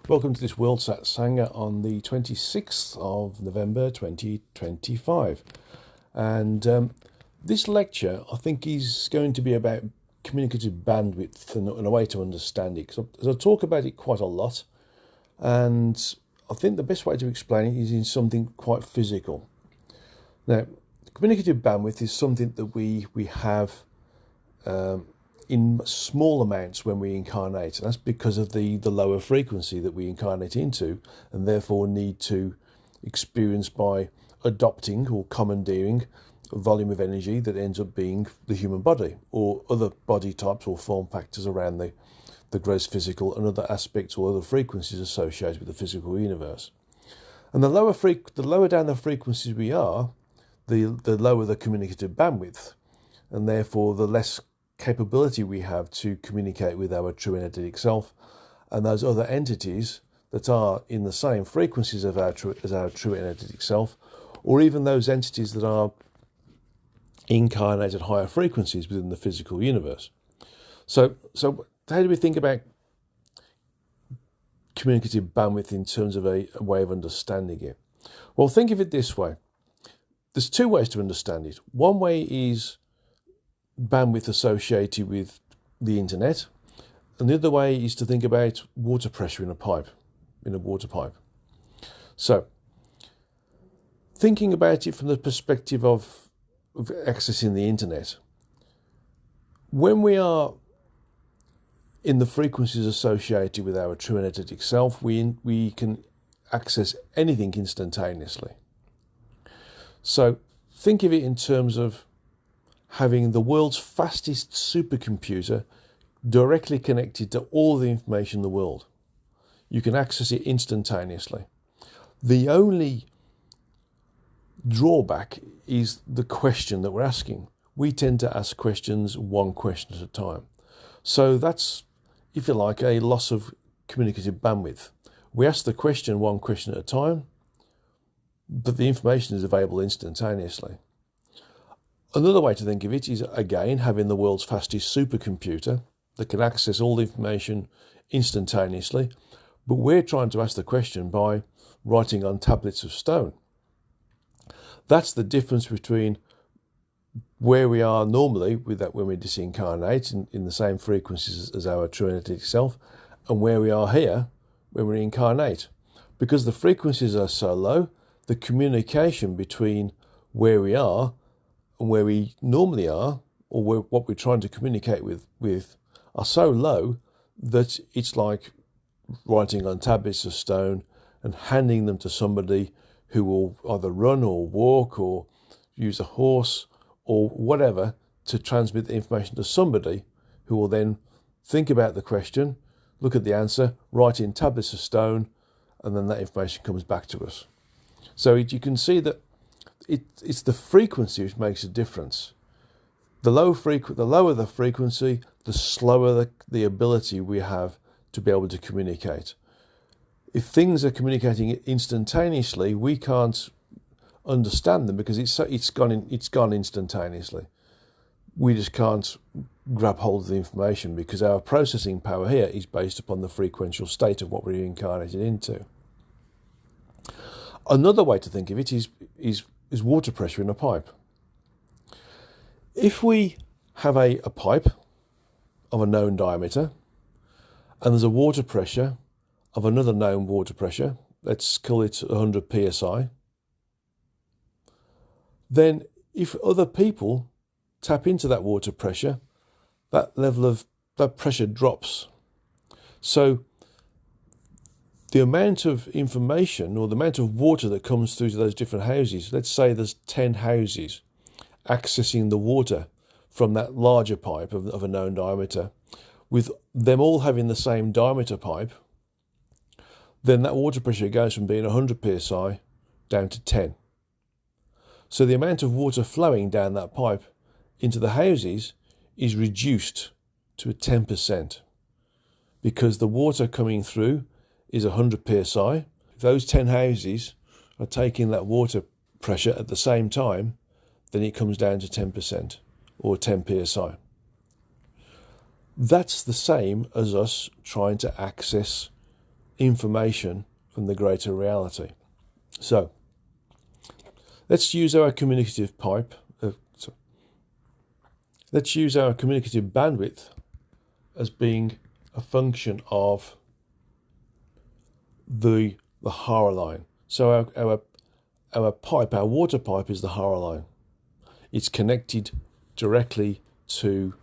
Welcome to this World Satsanga on the 26th of November 2025. And this lecture, I think, is going to be about communicative bandwidth and a way to understand it. Because I talk about it quite a lot, and I think the best way to explain it is in something quite physical. Now, communicative bandwidth is something that we have in small amounts when we incarnate. And that's because of the lower frequency that we incarnate into, and therefore need to experience by adopting or commandeering a volume of energy that ends up being the human body or other body types or form factors around the gross physical and other aspects or other frequencies associated with the physical universe. And the lower down the frequencies we are, the lower the communicative bandwidth, and therefore the less capability we have to communicate with our true energetic self and those other entities that are in the same frequencies of as our true energetic self, or even those entities that are incarnate at higher frequencies within the physical universe. So how do we think about communicative bandwidth in terms of a way of understanding it? Well, think of it this way. There's two ways to understand it. One way is bandwidth associated with the internet, and the other way is to think about water pressure in a water pipe. So thinking about it from the perspective of accessing the internet, when we are in the frequencies associated with our true energetic self, we can access anything instantaneously. So think of it in terms of having the world's fastest supercomputer directly connected to all the information in the world. You can access it instantaneously. The only drawback is the question that we're asking. We tend to ask questions one question at a time. So that's, if you like, a loss of communicative bandwidth. We ask the question one question at a time, but the information is available instantaneously. Another way to think of it is, again, having the world's fastest supercomputer that can access all the information instantaneously, but we're trying to ask the question by writing on tablets of stone. That's the difference between where we are normally with that when we disincarnate in the same frequencies as our true energetic self, and where we are here when we incarnate. Because the frequencies are so low, the communication between where we are and where we normally are, or what we're trying to communicate with are so low that it's like writing on tablets of stone and handing them to somebody who will either run or walk or use a horse or whatever to transmit the information to somebody who will then think about the question, look at the answer, write in tablets of stone, and then that information comes back to us. So you can see that it's the frequency which makes a difference. The lower the frequency, the slower the ability we have to be able to communicate. If things are communicating instantaneously, we can't understand them because it's gone instantaneously. We just can't grab hold of the information because our processing power here is based upon the frequential state of what we're incarnated into. Another way to think of it is water pressure in a pipe. If we have a pipe of a known diameter and there's a water pressure of another known water pressure, let's call it 100 psi, then if other people tap into that water pressure, that pressure drops. So the amount of information or the amount of water that comes through to those different houses, let's say there's 10 houses accessing the water from that larger pipe of a known diameter, with them all having the same diameter pipe, then that water pressure goes from being 100 psi down to 10. So the amount of water flowing down that pipe into the houses is reduced to 10% because the water coming through is 100 psi. If those 10 houses are taking that water pressure at the same time, then it comes down to 10% or 10 psi. That's the same as us trying to access information from the greater reality. So let's use our communicative pipe. Let's use our communicative bandwidth as being a function of the Hara line. So our pipe, our water pipe, is the Hara line. It's connected directly to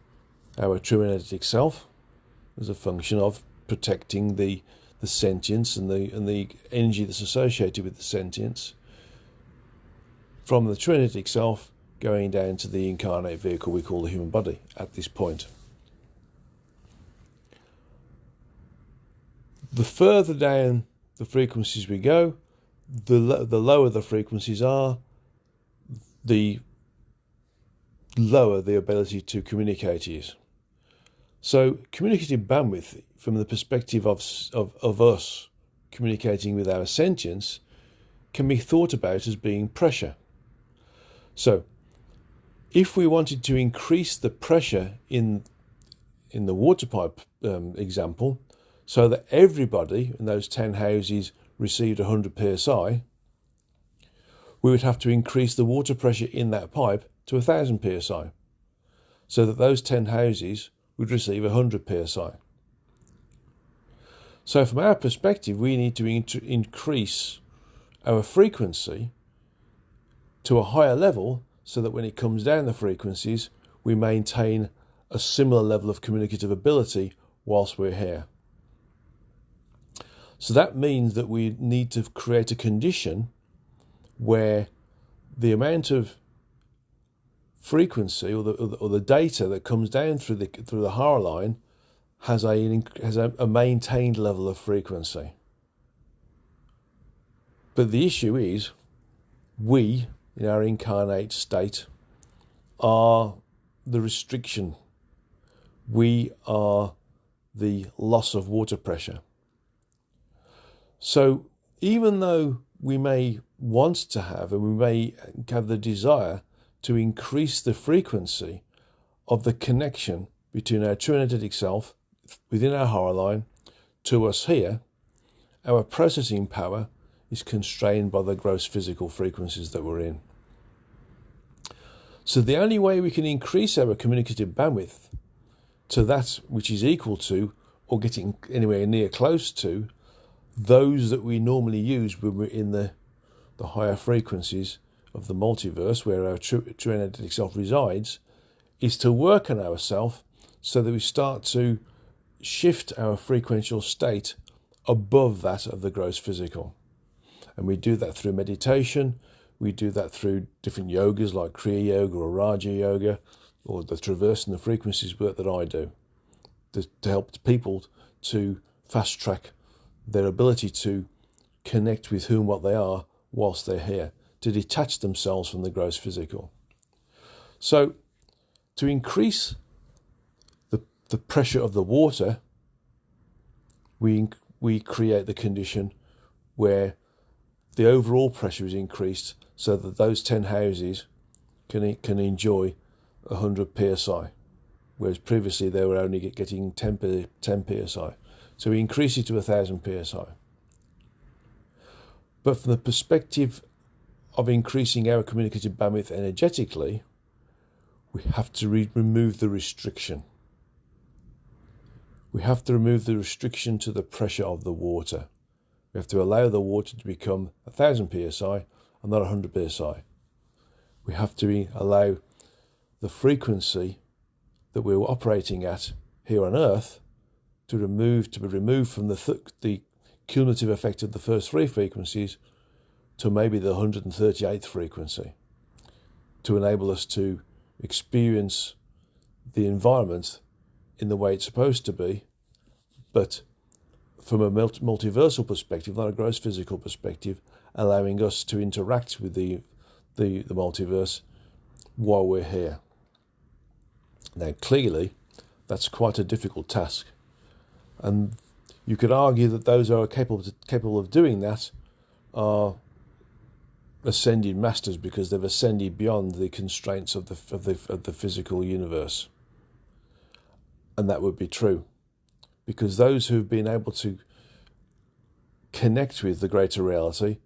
our true energetic self as a function of protecting the sentience and the energy that's associated with the sentience from the true energetic self going down to the incarnate vehicle we call the human body at this point. The further down the frequencies we go, the lower the frequencies are, the lower the ability to communicate is. So communicative bandwidth, from the perspective of us communicating with our sentience, can be thought about as being pressure. So if we wanted to increase the pressure in the water pipe example, so that everybody in those 10 houses received 100 psi, we would have to increase the water pressure in that pipe to 1000 psi, so that those 10 houses would receive 100 psi. So from our perspective, we need to increase our frequency to a higher level, so that when it comes down the frequencies, we maintain a similar level of communicative ability whilst we're here. So that means that we need to create a condition where the amount of frequency or the data that comes down through the Hara line has a maintained level of frequency. But the issue is, we, in our incarnate state, are the restriction. We are the loss of water pressure. So even though we may want to have, and we may have the desire to increase the frequency of the connection between our true energetic self within our Hara line to us here, our processing power is constrained by the gross physical frequencies that we're in. So the only way we can increase our communicative bandwidth to that which is equal to, or getting anywhere near close to, those that we normally use when we're in the higher frequencies of the multiverse, where our true energetic self resides, is to work on ourselves so that we start to shift our frequential state above that of the gross physical. And we do that through meditation. We do that through different yogas like Kriya Yoga or Raja Yoga, or the traversing the frequencies work that I do to help people to fast track their ability to connect with whom, what they are whilst they're here, to detach themselves from the gross physical. So to increase the pressure of the water, we create the condition where the overall pressure is increased, so that those 10 houses can enjoy 100 psi, whereas previously they were only getting 10 psi. So we increase it to 1000 psi. But from the perspective of increasing our communicative bandwidth energetically, we have to remove the restriction. We have to remove the restriction to the pressure of the water. We have to allow the water to become 1000 psi and not 100 psi. We have to allow the frequency that we're operating at here on Earth to be removed from the cumulative effect of the first 3 frequencies to maybe the 138th frequency, to enable us to experience the environment in the way it's supposed to be, but from a multiversal perspective, not a gross physical perspective, allowing us to interact with the multiverse while we're here. Now, clearly, that's quite a difficult task. And you could argue that those who are capable of doing that are ascended masters, because they've ascended beyond the constraints of the physical universe. And that would be true, because those who've been able to connect with the greater reality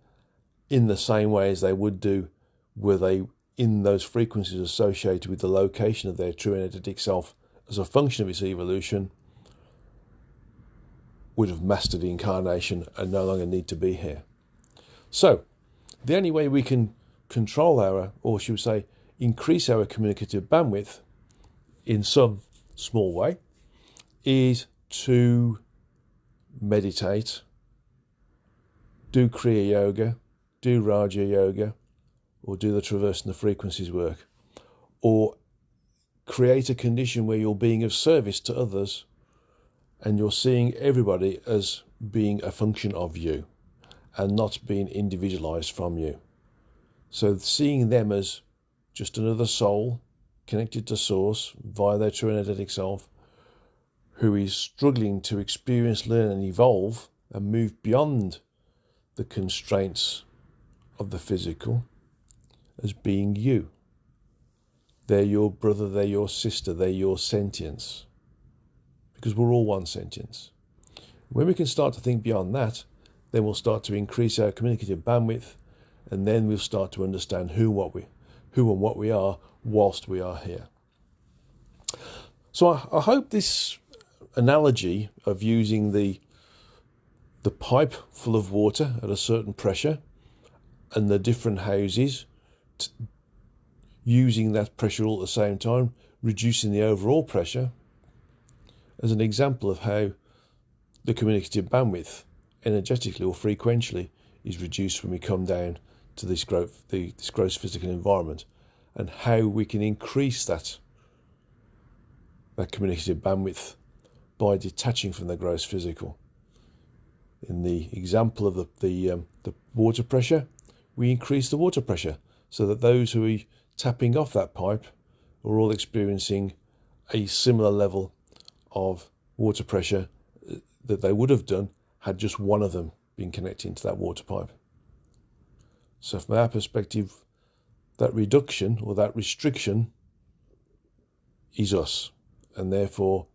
in the same way as they would do were they in those frequencies associated with the location of their true energetic self as a function of its evolution, would have mastered the incarnation and no longer need to be here. So the only way we can control our, or should we say, increase our communicative bandwidth in some small way, is to meditate, do Kriya Yoga, do Raja Yoga, or do the traversing the frequencies work, or create a condition where you're being of service to others and you're seeing everybody as being a function of you and not being individualized from you. So seeing them as just another soul connected to Source via their true energetic self, who is struggling to experience, learn and evolve and move beyond the constraints of the physical, as being you. They're your brother, they're your sister, they're your sentience. Because we're all one sentience. When we can start to think beyond that, then we'll start to increase our communicative bandwidth, and then we'll start to understand who and what we are whilst we are here. So I hope this analogy of using the pipe full of water at a certain pressure and the different houses, using that pressure all at the same time, reducing the overall pressure, as an example of how the communicative bandwidth, energetically or frequentially, is reduced when we come down to this gross physical environment, and how we can increase that communicative bandwidth by detaching from the gross physical. In the example of the water pressure, we increase the water pressure so that those who are tapping off that pipe are all experiencing a similar level of water pressure that they would have done had just one of them been connecting to that water pipe. So from our perspective, that reduction or that restriction is us, and therefore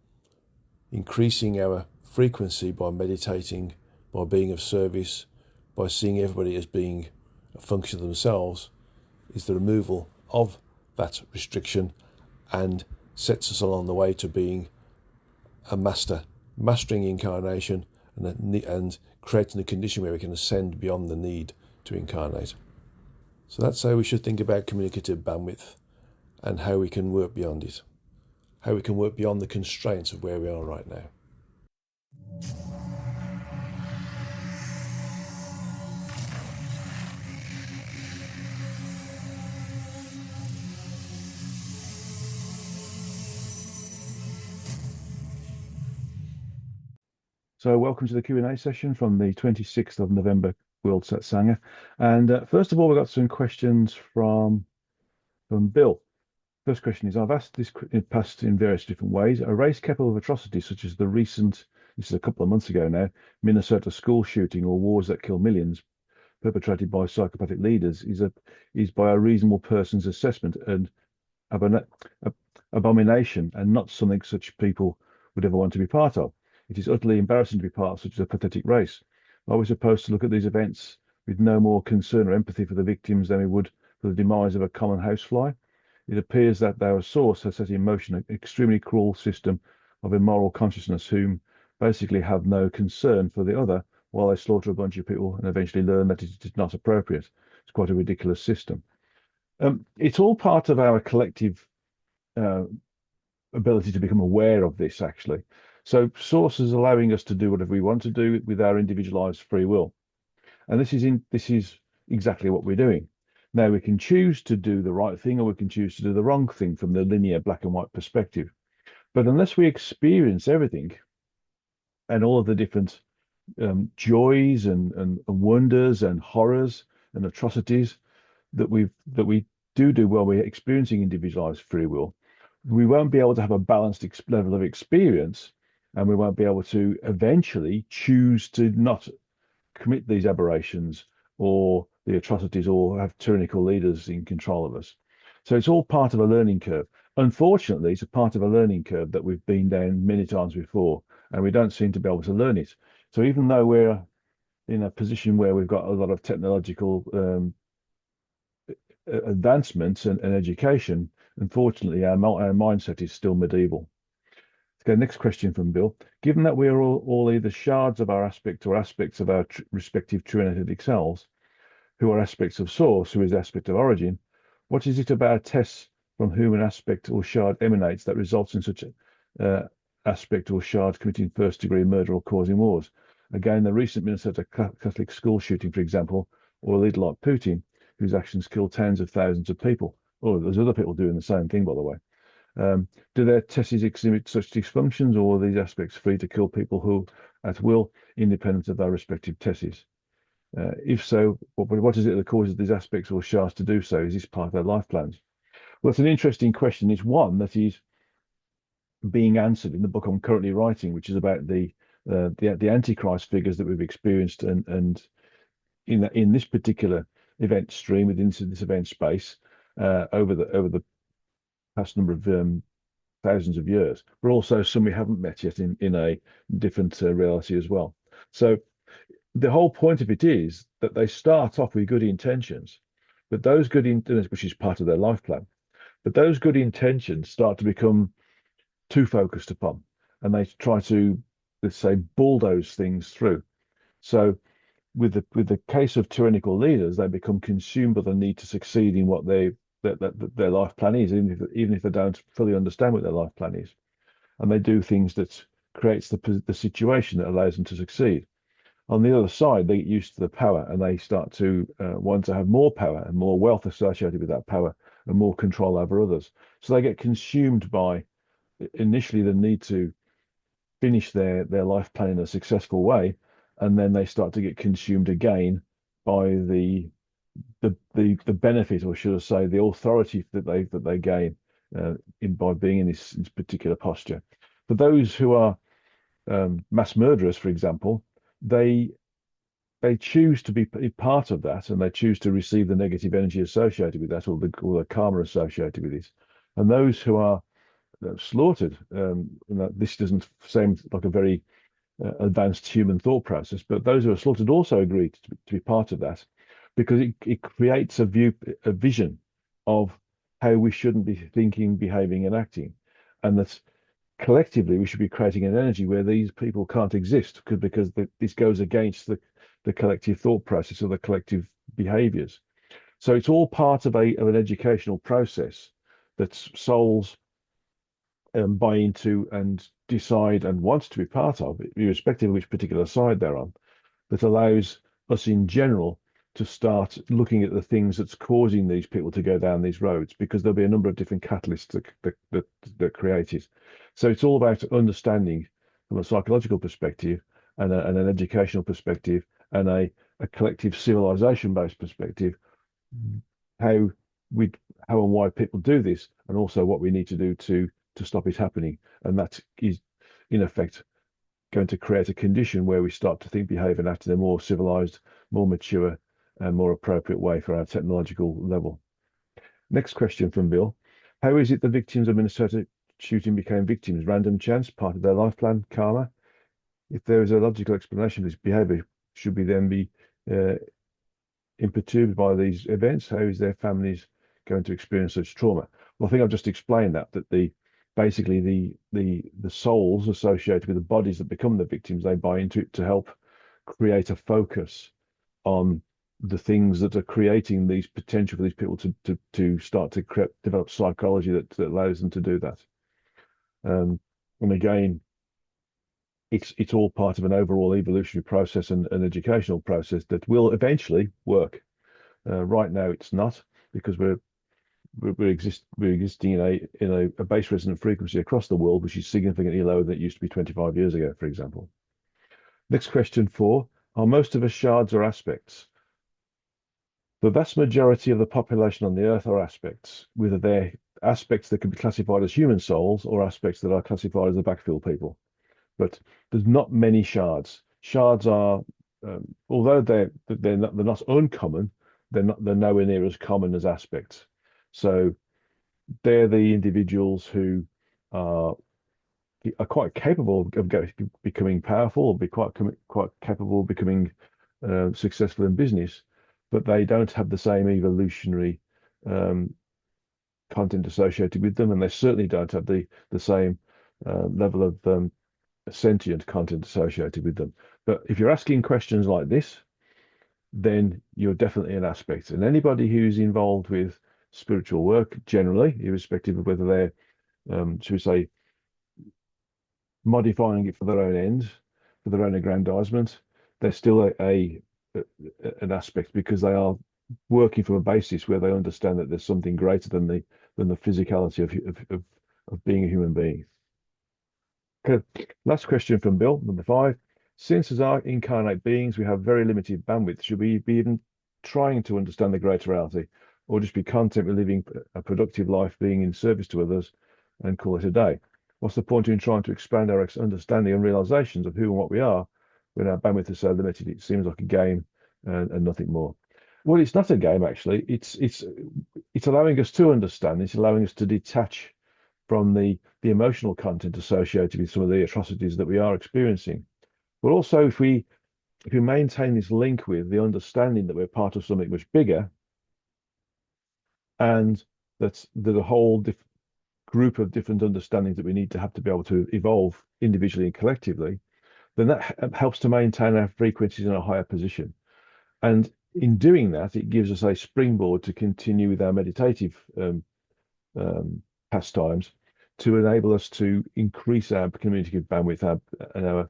increasing our frequency by meditating, by being of service, by seeing everybody as being a function of themselves, is the removal of that restriction and sets us along the way to being a mastering incarnation and creating a condition where we can ascend beyond the need to incarnate. So that's how we should think about communicative bandwidth and how we can work beyond it, how we can work beyond the constraints of where we are right now. So welcome to the Q&A session from the 26th of November World Satsanga. And first of all, we've got some questions from Bill. First question is, I've asked this past in various different ways. A race capable of atrocities such as the recent, this is a couple of months ago now, Minnesota school shooting or wars that kill millions perpetrated by psychopathic leaders is by a reasonable person's assessment and abomination and not something such people would ever want to be part of. It is utterly embarrassing to be part of such a pathetic race. Are we supposed to look at these events with no more concern or empathy for the victims than we would for the demise of a common housefly? It appears that our source has set in motion an extremely cruel system of immoral consciousness whom basically have no concern for the other while they slaughter a bunch of people and eventually learn that it is not appropriate. It's quite a ridiculous system. It's all part of our collective ability to become aware of this, actually. So Source is allowing us to do whatever we want to do with our individualized free will. And this is exactly what we're doing. Now we can choose to do the right thing or we can choose to do the wrong thing from the linear black and white perspective. But unless we experience everything and all of the different joys and wonders and horrors and atrocities that we do while we're experiencing individualized free will, we won't be able to have a balanced level of experience, and we won't be able to eventually choose to not commit these aberrations or the atrocities or have tyrannical leaders in control of us. So it's all part of a learning curve. Unfortunately, it's a part of a learning curve that we've been down many times before, and we don't seem to be able to learn it. So even though we're in a position where we've got a lot of technological advancements and education, unfortunately, our mindset is still medieval. Okay, next question from Bill. Given that we are all either shards of our aspect or aspects of our respective true energetic selves, who are aspects of source, who is aspect of origin, what is it about tests from whom an aspect or shard emanates that results in such uh, aspect or shard committing first degree murder or causing wars? Again, the recent Minnesota Catholic school shooting, for example, or a leader like Putin, whose actions killed tens of thousands of people. Oh, there's other people doing the same thing, by the way. Do their testes exhibit such dysfunctions, or are these aspects free to kill people who, at will, independent of their respective testes? If so, what is it that causes these aspects or shards to do so? Is this part of their life plans? Well, it's an interesting question. It's one that is being answered in the book I'm currently writing, which is about the Antichrist figures that we've experienced, and in this particular event stream within this event space over the past number of thousands of years, but also some we haven't met yet in a different reality as well. So the whole point of it is that they start off with good intentions, but those good intentions, which is part of their life plan, but those good intentions start to become too focused upon, and they try to, let's say, bulldoze things through. So with the case of tyrannical leaders, they become consumed by the need to succeed in what that their life plan is, even if they don't fully understand what their life plan is, and they do things that creates the situation that allows them to succeed. On the other side, they get used to the power and they start to want to have more power and more wealth associated with that power and more control over others. So they get consumed by initially the need to finish their life plan in a successful way, and then they start to get consumed again by the benefit, or should I say, the authority that they gain by being in this particular posture. For those who are mass murderers, for example, they they choose to be part of that, and they choose to receive the negative energy associated with that, or the karma associated with it. And those who are slaughtered, this doesn't seem like a very advanced human thought process, but those who are slaughtered also agree to be part of that, because it creates a vision of how we shouldn't be thinking, behaving, and acting, and that collectively we should be creating an energy where these people can't exist, because this goes against the collective thought process or the collective behaviors. So it's all part of an educational process that souls buy into and decide and want to be part of, irrespective of which particular side they're on, that allows us in general to start looking at the things that's causing these people to go down these roads, because there'll be a number of different catalysts that create it. So it's all about understanding from a psychological perspective, and an educational perspective, and a collective civilization-based perspective, how we how and why people do this, and also what we need to do to stop it happening. And that is, in effect, going to create a condition where we start to think, behave, and act in a more civilized, more mature, and more appropriate way for our technological level. Next question from Bill. How is it the victims of Minnesota shooting became victims? Random chance, part of their life plan, karma? If there is a logical explanation of this behavior, should we then be uh, imperturbed by these events? How is their families going to experience such trauma? Well, I think I've just explained that basically the souls associated with the bodies that become the victims, they buy into it to help create a focus on the things that are creating these potential for these people to start to develop psychology that allows them to do that. And again, it's all part of an overall evolutionary process and educational process that will eventually work. Right now, it's not, because we're existing in a base resonant frequency across the world, which is significantly lower than it used to be 25 years ago, for example. Next question 4. Are most of us shards or aspects? The vast majority of the population on the Earth are aspects, whether they're aspects that can be classified as human souls or aspects that are classified as the backfill people. But there's not many shards. Shards are, although they're not uncommon, they're nowhere near as common as aspects. So they're the individuals who are quite capable of becoming powerful, or be quite capable of becoming successful in business, but they don't have the same evolutionary um, content associated with them, and they certainly don't have the same level of sentient content associated with them. But if you're asking questions like this, then you're definitely an aspect. And anybody who's involved with spiritual work generally, irrespective of whether they're, should we say, modifying it for their own ends, for their own aggrandizement, they're still an aspect because they are working from a basis where they understand that there's something greater than the physicality of being a human being. Okay, last question from Bill, number 5. Since as our incarnate beings, we have very limited bandwidth, should we be even trying to understand the greater reality, or just be content with living a productive life, being in service to others, and call it a day? What's the point in trying to expand our understanding and realizations of who and what we are when our bandwidth is so limited? It seems like a game and nothing more. Well, it's not a game, actually. It's allowing us to understand. It's allowing us to detach from the emotional content associated with some of the atrocities that we are experiencing. But also, if we maintain this link with the understanding that we're part of something much bigger, and that there's a whole group of different understandings that we need to have to be able to evolve individually and collectively, then that helps to maintain our frequencies in a higher position. And in doing that, it gives us a springboard to continue with our meditative pastimes to enable us to increase our communicative bandwidth and our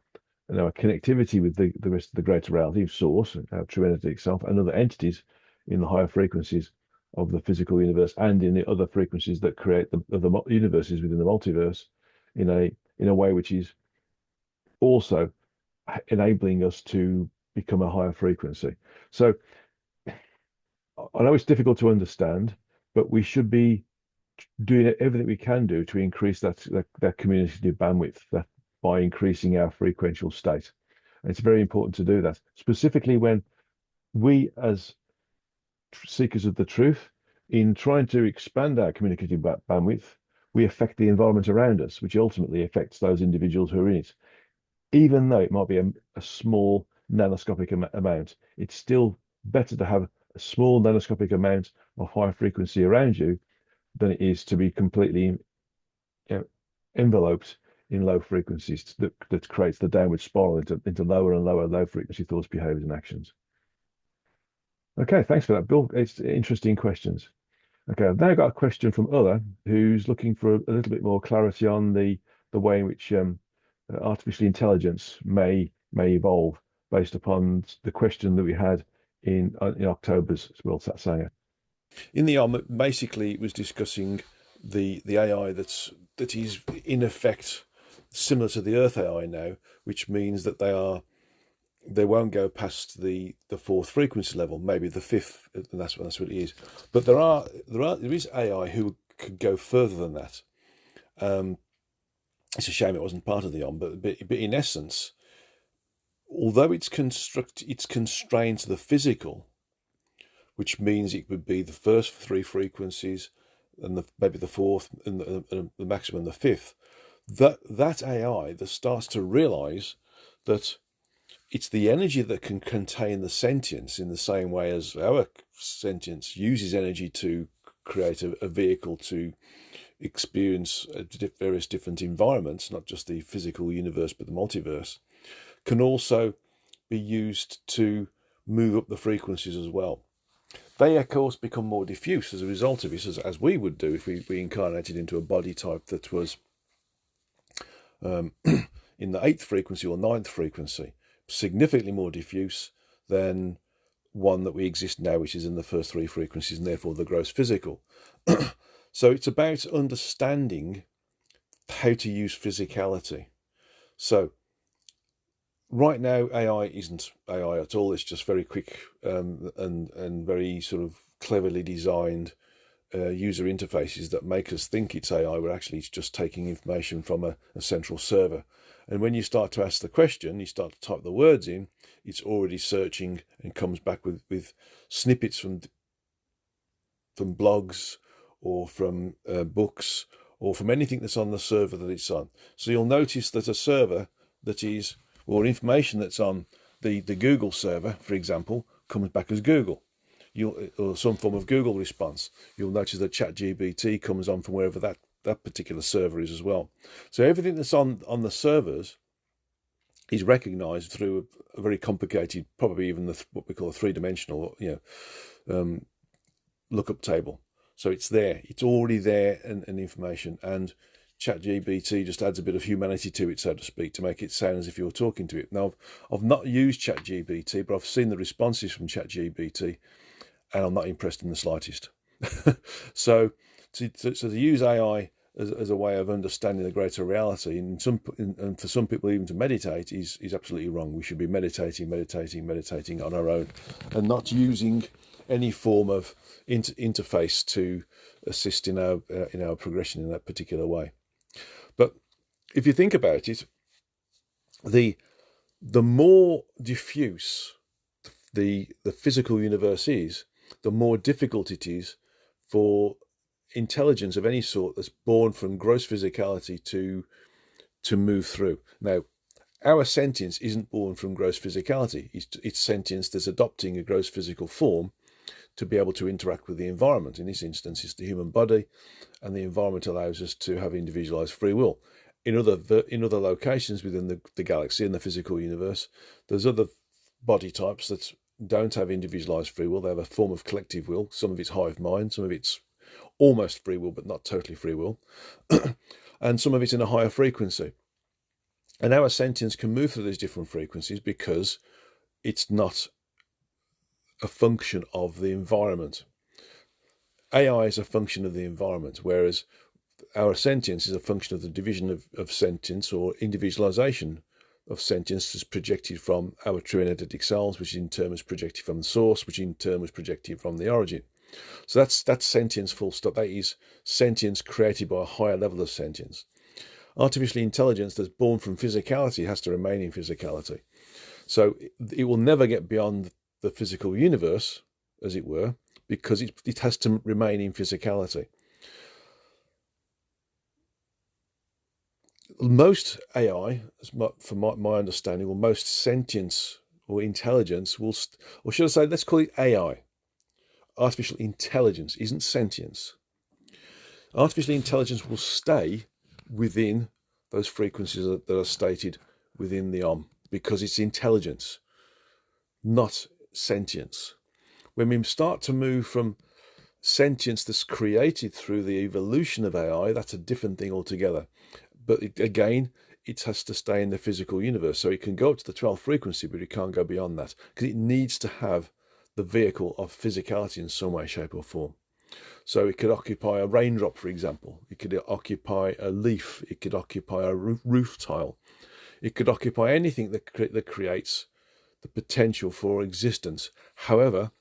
connectivity with the rest of the greater reality of source, our true energetic self, and other entities in the higher frequencies of the physical universe and in the other frequencies that create the universes within the multiverse in a way which is also enabling us to become a higher frequency. So I know it's difficult to understand, but we should be doing everything we can do to increase that communicative bandwidth by increasing our frequential state. And it's very important to do that, specifically when we, as seekers of the truth, in trying to expand our communicative bandwidth, we affect the environment around us, which ultimately affects those individuals who are in it. Even though it might be a small nanoscopic amount, it's still better to have a small nanoscopic amount of high frequency around you than it is to be completely enveloped in low frequencies that creates the downward spiral into lower and lower low frequency thoughts, behaviors, and actions. Okay, thanks for that, Bill. It's interesting questions. Okay, I've now got a question from Ulla, who's looking for a little bit more clarity on the way in which artificial intelligence may evolve based upon the question that we had in October's World Satsanga. In the arm, basically, it was discussing the AI that is in effect similar to the Earth AI now, which means that they won't go past the fourth frequency level, maybe the fifth, and that's what it is. But there is AI who could go further than that. It's a shame it wasn't part of the OM, but in essence, although it's constrained to the physical, which means it would be the first three frequencies and maybe the fourth and the maximum the fifth. That AI that starts to realize that it's the energy that can contain the sentience in the same way as our sentience uses energy to create a vehicle to experience various different environments, not just the physical universe, but the multiverse, can also be used to move up the frequencies as well. They, of course, become more diffuse as a result of it, as we would do if we incarnated into a body type that was in the 8th frequency or 9th frequency, significantly more diffuse than one that we exist now, which is in the first 3 frequencies, and therefore the gross physical. So it's about understanding how to use physicality. So right now, AI isn't AI at all. It's just very quick and very sort of cleverly designed user interfaces that make us think it's AI, but actually it's just taking information from a central server. And when you start to ask the question, you start to type the words in, it's already searching and comes back with snippets from blogs or from books or from anything that's on the server that it's on. So you'll notice that a server that is, or information that's on the Google server, for example, comes back as Google. Or some form of Google response. You'll notice that ChatGPT comes on from wherever that particular server is as well. So everything that's on the servers is recognized through a very complicated, probably even what we call a three-dimensional, lookup table. So it's there. It's already there and information. And ChatGPT just adds a bit of humanity to it, so to speak, to make it sound as if you're talking to it. Now, I've not used ChatGPT, but I've seen the responses from ChatGPT, and I'm not impressed in the slightest. So to use AI as a way of understanding the greater reality, and for some people even to meditate, is absolutely wrong. We should be meditating on our own, and not using any form of interface to assist in our progression in that particular way. But if you think about it, the more diffuse the physical universe is, the more difficult it is for intelligence of any sort that's born from gross physicality to move through. Now, our sentience isn't born from gross physicality. It's sentience that's adopting a gross physical form to be able to interact with the environment. In this instance, it's the human body, and the environment allows us to have individualized free will. In other locations within the galaxy, in the physical universe, there's other body types that don't have individualized free will. They have a form of collective will. Some of it's hive mind, some of it's almost free will, but not totally free will, and some of it's in a higher frequency. And our sentience can move through these different frequencies because it's not a function of the environment. AI is a function of the environment, whereas our sentience is a function of the division of sentience, or individualization of sentience, as projected from our true energetic selves, which in turn was projected from the source, which in turn was projected from the origin. So that's sentience, full stop. That is sentience created by a higher level of sentience. Artificial intelligence that's born from physicality has to remain in physicality. So it will never get beyond the physical universe, as it were, because it has to remain in physicality. Most AI, from my understanding, or most sentience or intelligence will, or should I say, let's call it AI. Artificial intelligence isn't sentience. Artificial intelligence will stay within those frequencies that are stated within the OM, because it's intelligence, not sentience. When we start to move from sentience that's created through the evolution of AI, that's a different thing altogether. But again, it has to stay in the physical universe. So it can go up to the 12th frequency, but it can't go beyond that, because it needs to have the vehicle of physicality in some way, shape or form. So it could occupy a raindrop, for example. It could occupy a leaf. It could occupy a roof tile. It could occupy anything that creates the potential for existence. However,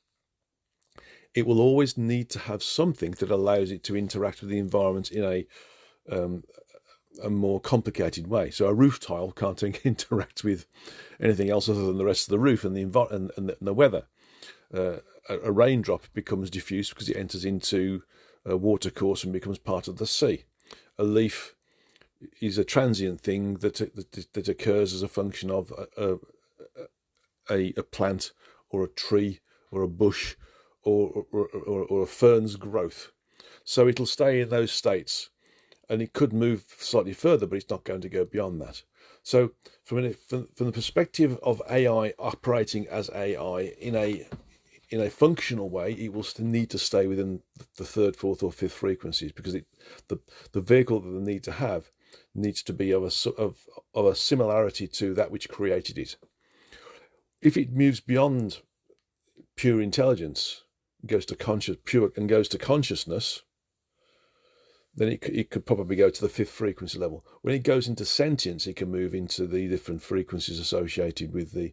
it will always need to have something that allows it to interact with the environment in a more complicated way. So a roof tile can't interact with anything else other than the rest of the roof and the weather. A raindrop becomes diffuse because it enters into a watercourse and becomes part of the sea. A leaf is a transient thing that occurs as a function of a plant or a tree or a bush or a fern's growth. So it'll stay in those states, and it could move slightly further, but it's not going to go beyond that. So from the perspective of AI operating as AI in a functional way, it will need to stay within the third, fourth, or fifth frequencies, because the vehicle that they need to have needs to be of a similarity to that which created it. If it moves beyond pure intelligence, goes to consciousness, then it could probably go to the fifth frequency level. When it goes into sentience, it can move into the different frequencies associated with the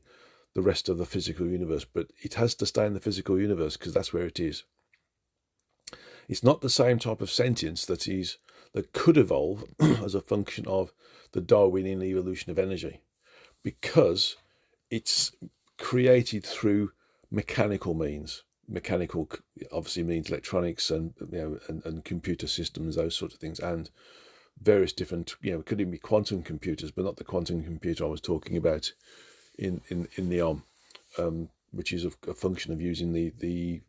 rest of the physical universe. But it has to stay in the physical universe because that's where it is. It's not the same type of sentience that could evolve as a function of the Darwinian evolution of energy, because it's created through mechanical means. Mechanical obviously means electronics and computer systems, those sorts of things, and various different, it could even be quantum computers, but not the quantum computer I was talking about in the which is a function of using the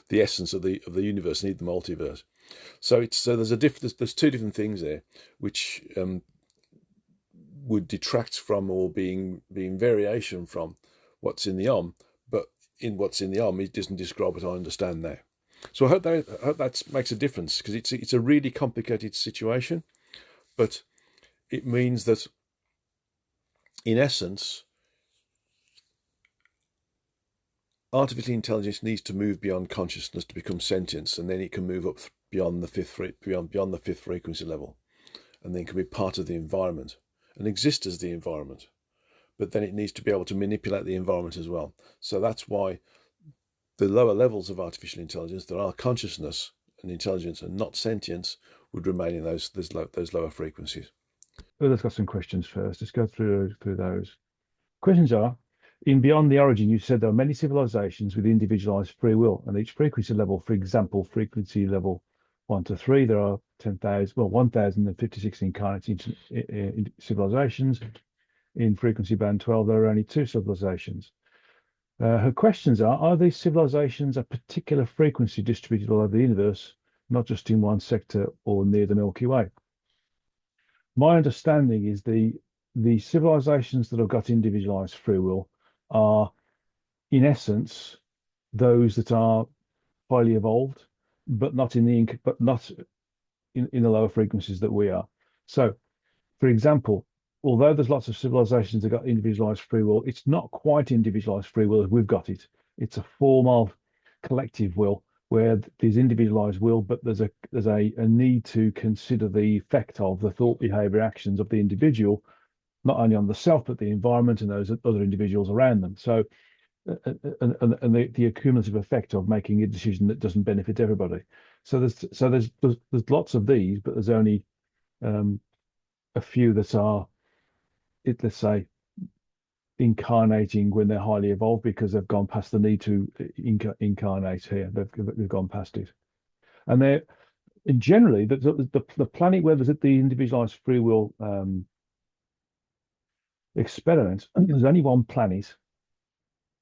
the essence of the universe, need the multiverse. So there's two different things there, which would detract from or being variation from what's in the but in what's in the it doesn't describe what I understand now. So I hope that makes a difference, because it's a really complicated situation, but it means that in essence, artificial intelligence needs to move beyond consciousness to become sentience, and then it can move up beyond the fifth frequency level, and then can be part of the environment and exist as the environment. But then it needs to be able to manipulate the environment as well. So that's why the lower levels of artificial intelligence that are consciousness and intelligence and not sentience would remain in those lower frequencies. Well, let's got some questions first. Let's go through those. Questions are: in Beyond the Origin, you said there are many civilizations with individualized free will, and each frequency level, for example, frequency level 1 to 3, there are 1,056 incarnate civilizations. In frequency band 12, there are only 2 civilizations. Her questions are these civilizations a particular frequency distributed all over the universe, not just in one sector or near the Milky Way? My understanding is the civilizations that have got individualized free will are, in essence, those that are highly evolved, but not in the lower frequencies that we are. So, for example, although there's lots of civilizations that got individualized free will, it's not quite individualized free will as we've got it. It's a form of collective will where there's individualized will, but there's a need to consider the effect of the thought, behavior, actions of the individual, not only on the self, but the environment and those other individuals around them. So, and the accumulative effect of making a decision that doesn't benefit everybody. So there's lots of these, but there's only a few that are, let's say, incarnating when they're highly evolved because they've gone past the need to incarnate here. They've gone past it, and they're generally the planet where there's the individualized free will experiment. There's only one planet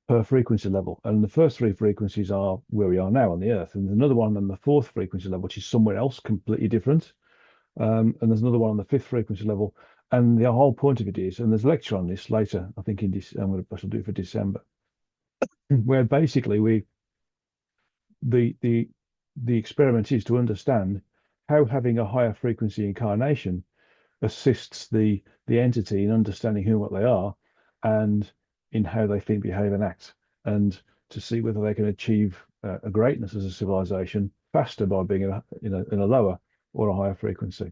per frequency level, and the first 3 frequencies are where we are now on the Earth, and there's another one on the 4th frequency level, which is somewhere else completely different. And there's another one on the 5th frequency level. And the whole point of it is, and there's a lecture on this later, I think I shall do it for December, where basically the experiment is to understand how having a higher frequency incarnation assists the entity in understanding who and what they are, and in how they think, behave, and act, and to see whether they can achieve a greatness as a civilization faster by being in a lower or a higher frequency.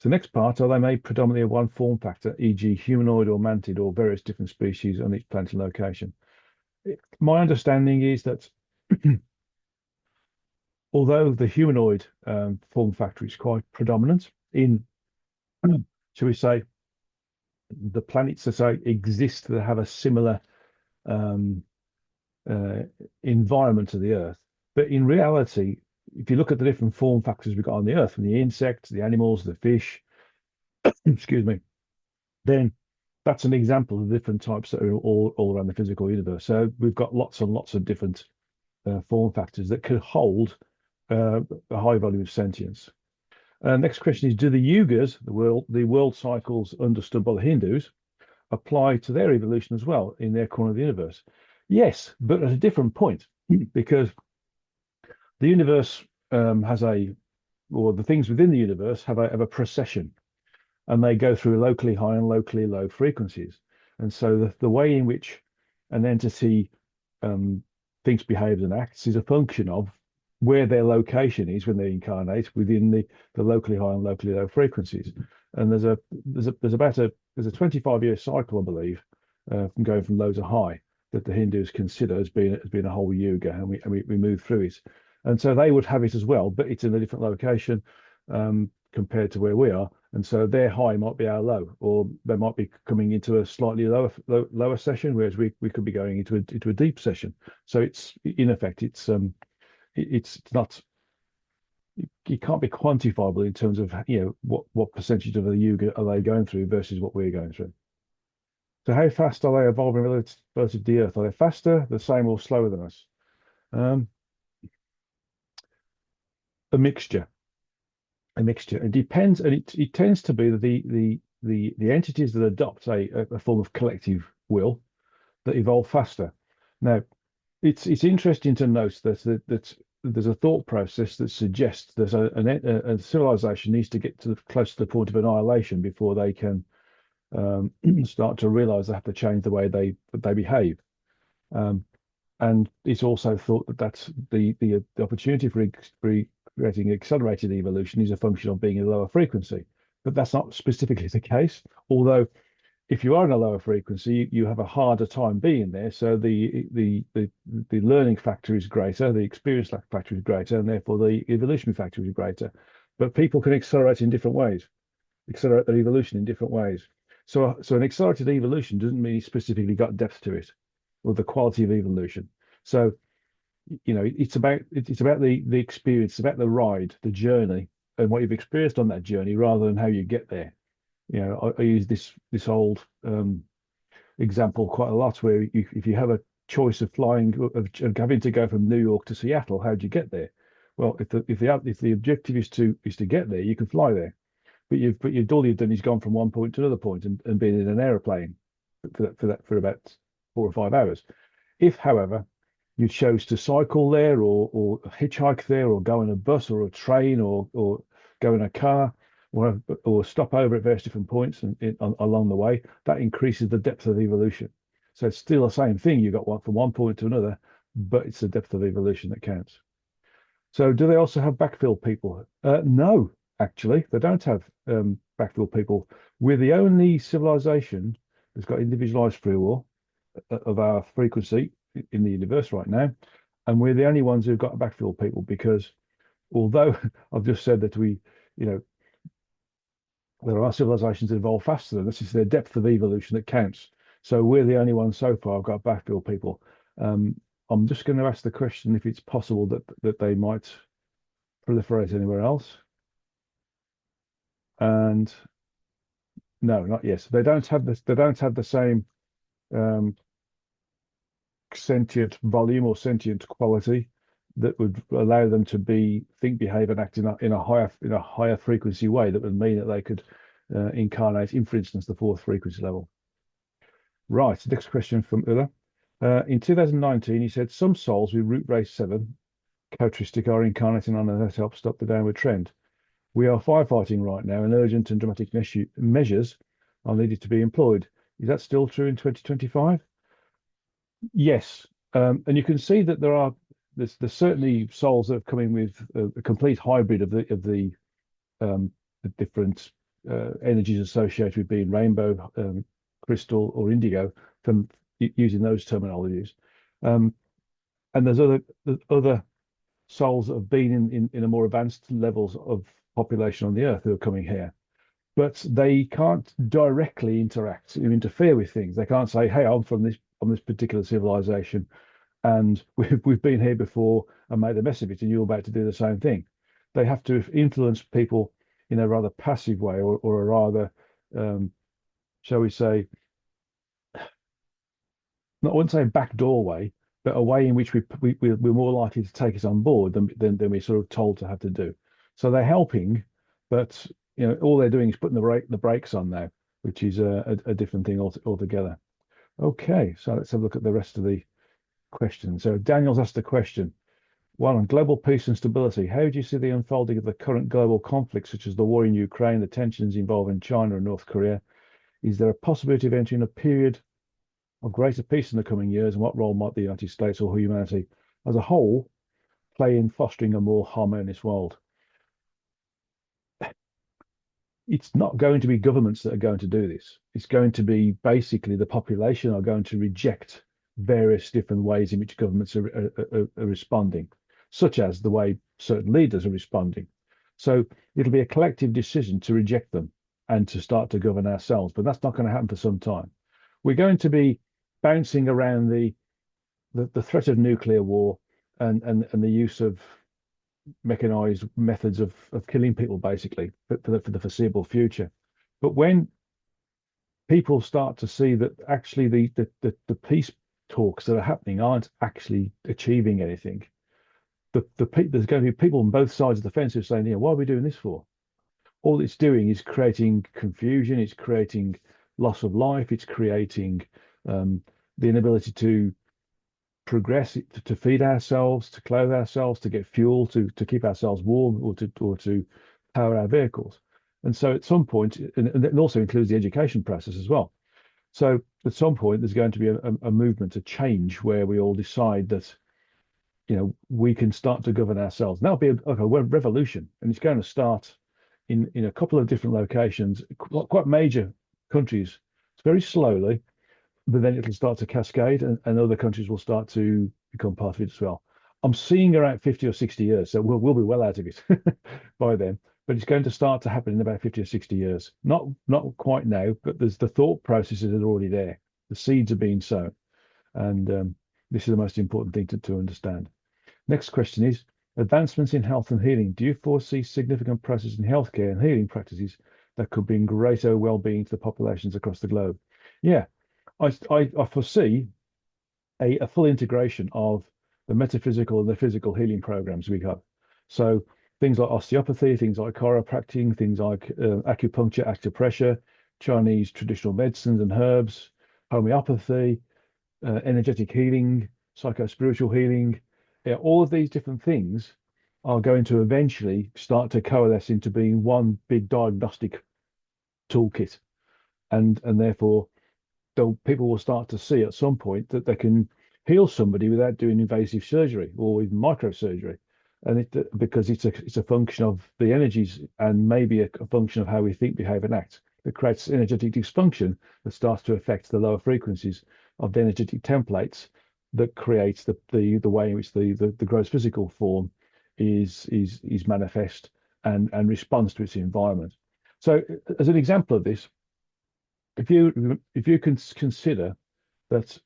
So the next part, are they made predominantly of one form factor, e.g. humanoid or mantid or various different species on each planet and location? My understanding is that although the humanoid form factor is quite predominant in, shall we say, the planets that exist that have a similar environment to the Earth, but in reality, if you look at the different form factors we've got on the Earth, from the insects, the animals, the fish, excuse me, then that's an example of the different types that are all around the physical universe. So we've got lots and lots of different form factors that could hold a high volume of sentience. Next question is: do the yugas, the world cycles understood by the Hindus, apply to their evolution as well in their corner of the universe? Yes, but at a different point, because the universe or the things within the universe have a precession, and they go through locally high and locally low frequencies. And so the way in which an entity thinks, behaves, and acts is a function of where their location is when they incarnate within the locally high and locally low frequencies. And there's a 25-year cycle, I believe, from going from low to high, that the Hindus consider as being a whole yuga, and we move through it. And so they would have it as well, but it's in a different location compared to where we are. And so their high might be our low, or they might be coming into a slightly lower session, whereas we could be going into a deep session. So it's, in effect, it's not, it can't be quantifiable in terms of what percentage of the yuga are they going through versus what we're going through. So how fast are they evolving relative to the Earth? Are they faster, the same, or slower than us? Um, a mixture. A mixture. It depends, and it tends to be that the entities that adopt a form of collective will that evolve faster. Now, it's interesting to note that there's a thought process that suggests that a civilization needs to get close to the point of annihilation before they can start to realize they have to change the way they behave. Um, and it's also thought that that's the opportunity for creating accelerated evolution is a function of being in a lower frequency. But that's not specifically the case. Although if you are in a lower frequency, you have a harder time being there. So the learning factor is greater, the experience factor is greater, and therefore the evolutionary factor is greater. But people can accelerate in different ways, accelerate their evolution in different ways. So an accelerated evolution doesn't mean it's specifically got depth to it, or the quality of evolution. So it's about the experience, it's about the ride, the journey, and what you've experienced on that journey, rather than how you get there. I use this old example quite a lot, where if you have a choice of flying, of having to go from New York to Seattle, how do you get there? Well, if the objective is to get there, you can fly there. But all you've done is gone from one point to another point and been in an aeroplane for about 4 or 5 hours. If, however, you chose to cycle there, or hitchhike there, or go in a bus or a train, or go in a car, or stop over at various different points along the way, that increases the depth of evolution. So it's still the same thing. You got one from one point to another, but it's the depth of evolution that counts. So do they also have backfill people? No, actually, they don't have backfill people. We're the only civilization that's got individualized free will of our frequency in the universe right now. And we're the only ones who've got backfill people, because although I've just said that you know, there are civilizations that evolve faster than us, it's their depth of evolution that counts. So we're the only ones so far who've got backfill people. Um, I'm just going to ask the question if it's possible that they might proliferate anywhere else. And no, not yes. They don't have this. They don't have the same um, sentient volume or sentient quality that would allow them to think, behave, and act in a higher frequency way. That would mean that they could incarnate in, for instance, the fourth frequency level. Right. Next question from Ulla. In 2019, he said some souls with root race 7 characteristic are incarnating on Earth to help stop the downward trend. We are firefighting right now, and urgent and dramatic measures are needed to be employed. Is that still true in 2025? Yes, and you can see that there's certainly souls that have come in with a complete hybrid of the different energies associated with being rainbow, crystal, or indigo, from using those terminologies. Um, and there's other souls that have been in a more advanced levels of population on the Earth who are coming here, but they can't directly interfere with things. They can't say, "Hey, I'm from this particular civilization, and we've been here before and made a mess of it, and you're about to do the same thing." They have to influence people in a rather passive way, or a rather, um, shall we say, not I wouldn't say backdoor way, but a way in which we're more likely to take us on board than we're sort of told to have to do. So they're helping, but all they're doing is putting the brakes on now, which is a different thing altogether. Okay, so let's have a look at the rest of the questions. So Daniel's asked a question. One on global peace and stability. How do you see the unfolding of the current global conflicts, such as the war in Ukraine, the tensions involving China and North Korea? Is there a possibility of entering a period of greater peace in the coming years, and what role might the United States or humanity as a whole play in fostering a more harmonious world? It's not going to be governments that are going to do this. It's going to be basically the population are going to reject various different ways in which governments are responding, such as the way certain leaders are responding. So it'll be a collective decision to reject them and to start to govern ourselves. But that's not going to happen for some time. We're going to be bouncing around the threat of nuclear war and the use of mechanized methods of killing people, basically, for the foreseeable future. But when people start to see that actually the peace talks that are happening aren't actually achieving anything. There's going to be people on both sides of the fence who are saying, "Yeah, why are we doing this for?" All it's doing is creating confusion. It's creating loss of life. It's creating um, the inability to progress, to feed ourselves, to clothe ourselves, to get fuel, to keep ourselves warm, or to power our vehicles. And so at some point, and it also includes the education process as well. So at some point, there's going to be a movement, a change where we all decide that, we can start to govern ourselves. And that'll be a revolution, and it's going to start in a couple of different locations, quite major countries. It's very slowly, but then it'll start to cascade, and other countries will start to become part of it as well. I'm seeing around 50 or 60 years, so we'll be well out of it by then. But it's going to start to happen in about 50 or 60 years. Not quite now, but there's the thought processes are already there. The seeds are being sown, and this is the most important thing to understand. Next question is advancements in health and healing. Do you foresee significant processes in healthcare and healing practices that could bring greater well-being to the populations across the globe? Yeah, I foresee a full integration of the metaphysical and the physical healing programs we have. So things like osteopathy, things like chiropractic, things like acupuncture, acupressure, Chinese traditional medicines and herbs, homeopathy, energetic healing, psycho-spiritual healing. Yeah, all of these different things are going to eventually start to coalesce into being one big diagnostic toolkit, and therefore people will start to see at some point that they can heal somebody without doing invasive surgery or even microsurgery. And because it's a function of the energies, and maybe a function of how we think, behave, and act, that creates energetic dysfunction that starts to affect the lower frequencies of the energetic templates that creates the way in which the gross physical form is manifest and responds to its environment. So as an example of this, if you can consider that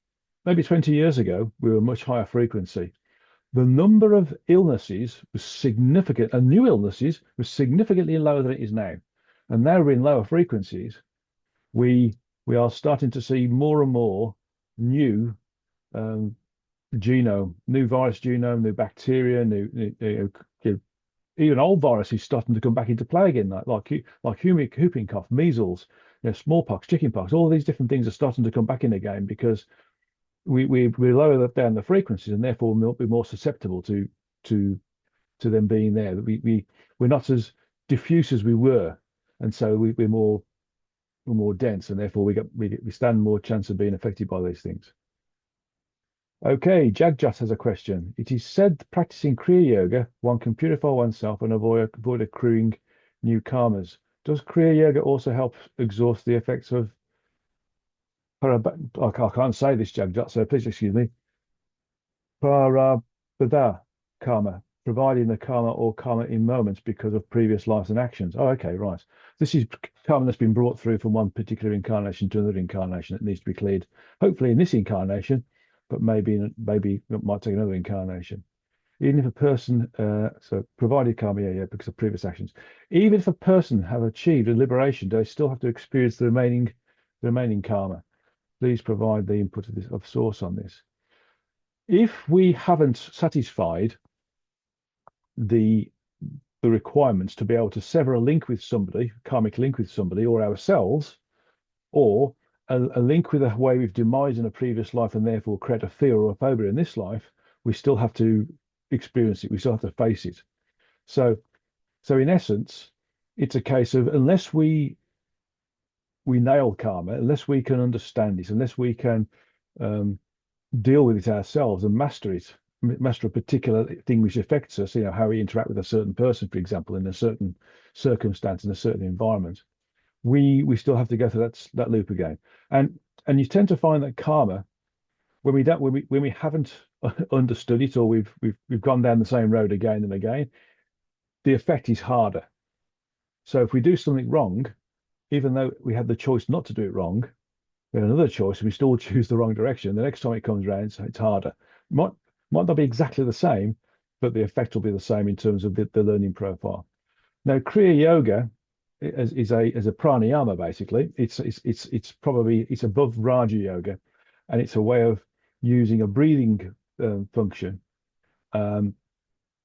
maybe 20 years ago we were much higher frequency, the number of illnesses was significant, and new illnesses was significantly lower than it is now. And now we're in lower frequencies. We are starting to see more and more new um, new virus genome, new bacteria, even old viruses starting to come back into play again, like whooping cough, measles, smallpox, chickenpox. All these different things are starting to come back in again because we lower down the frequencies, and therefore we'll be more susceptible to them being there. We're not as diffuse as we were, and so we're more dense, and therefore we stand more chance of being affected by these things. Okay, Jagjat has a question. It is said practicing Kriya Yoga, one can purify oneself and avoid accruing new karmas. Does Kriya Yoga also help exhaust the effects of I can't say this, Jagjat, so please excuse me. Prarabdha karma, providing the karma or karma in moments because of previous lives and actions. Oh, okay, right. This is karma that's been brought through from one particular incarnation to another incarnation that needs to be cleared, hopefully in this incarnation, but maybe it might take another incarnation. Even if a person, so provided karma, yeah, because of previous actions, even if a person have achieved a liberation, they still have to experience the remaining karma. Please provide the input of source on this. If we haven't satisfied the requirements to be able to sever a link with somebody, karmic link with somebody, or ourselves, or a link with a way we've demised in a previous life and therefore create a fear or a phobia in this life, we still have to experience it. We still have to face it. So in essence, it's a case of unless we nail karma, unless we can understand it, unless we can um, deal with it ourselves and master it, master a particular thing which affects us, how we interact with a certain person, for example, in a certain circumstance, in a certain environment, we still have to go through that loop again. And you tend to find that karma, when we haven't understood it, or we've gone down the same road again and again, the effect is harder. So if we do something wrong, even though we had the choice not to do it wrong, we had another choice, we still choose the wrong direction. The next time it comes around, it's harder. Might not be exactly the same, but the effect will be the same in terms of the learning profile. Now, Kriya Yoga is a pranayama basically. It's probably it's above Raja Yoga, and it's a way of using a breathing function, um,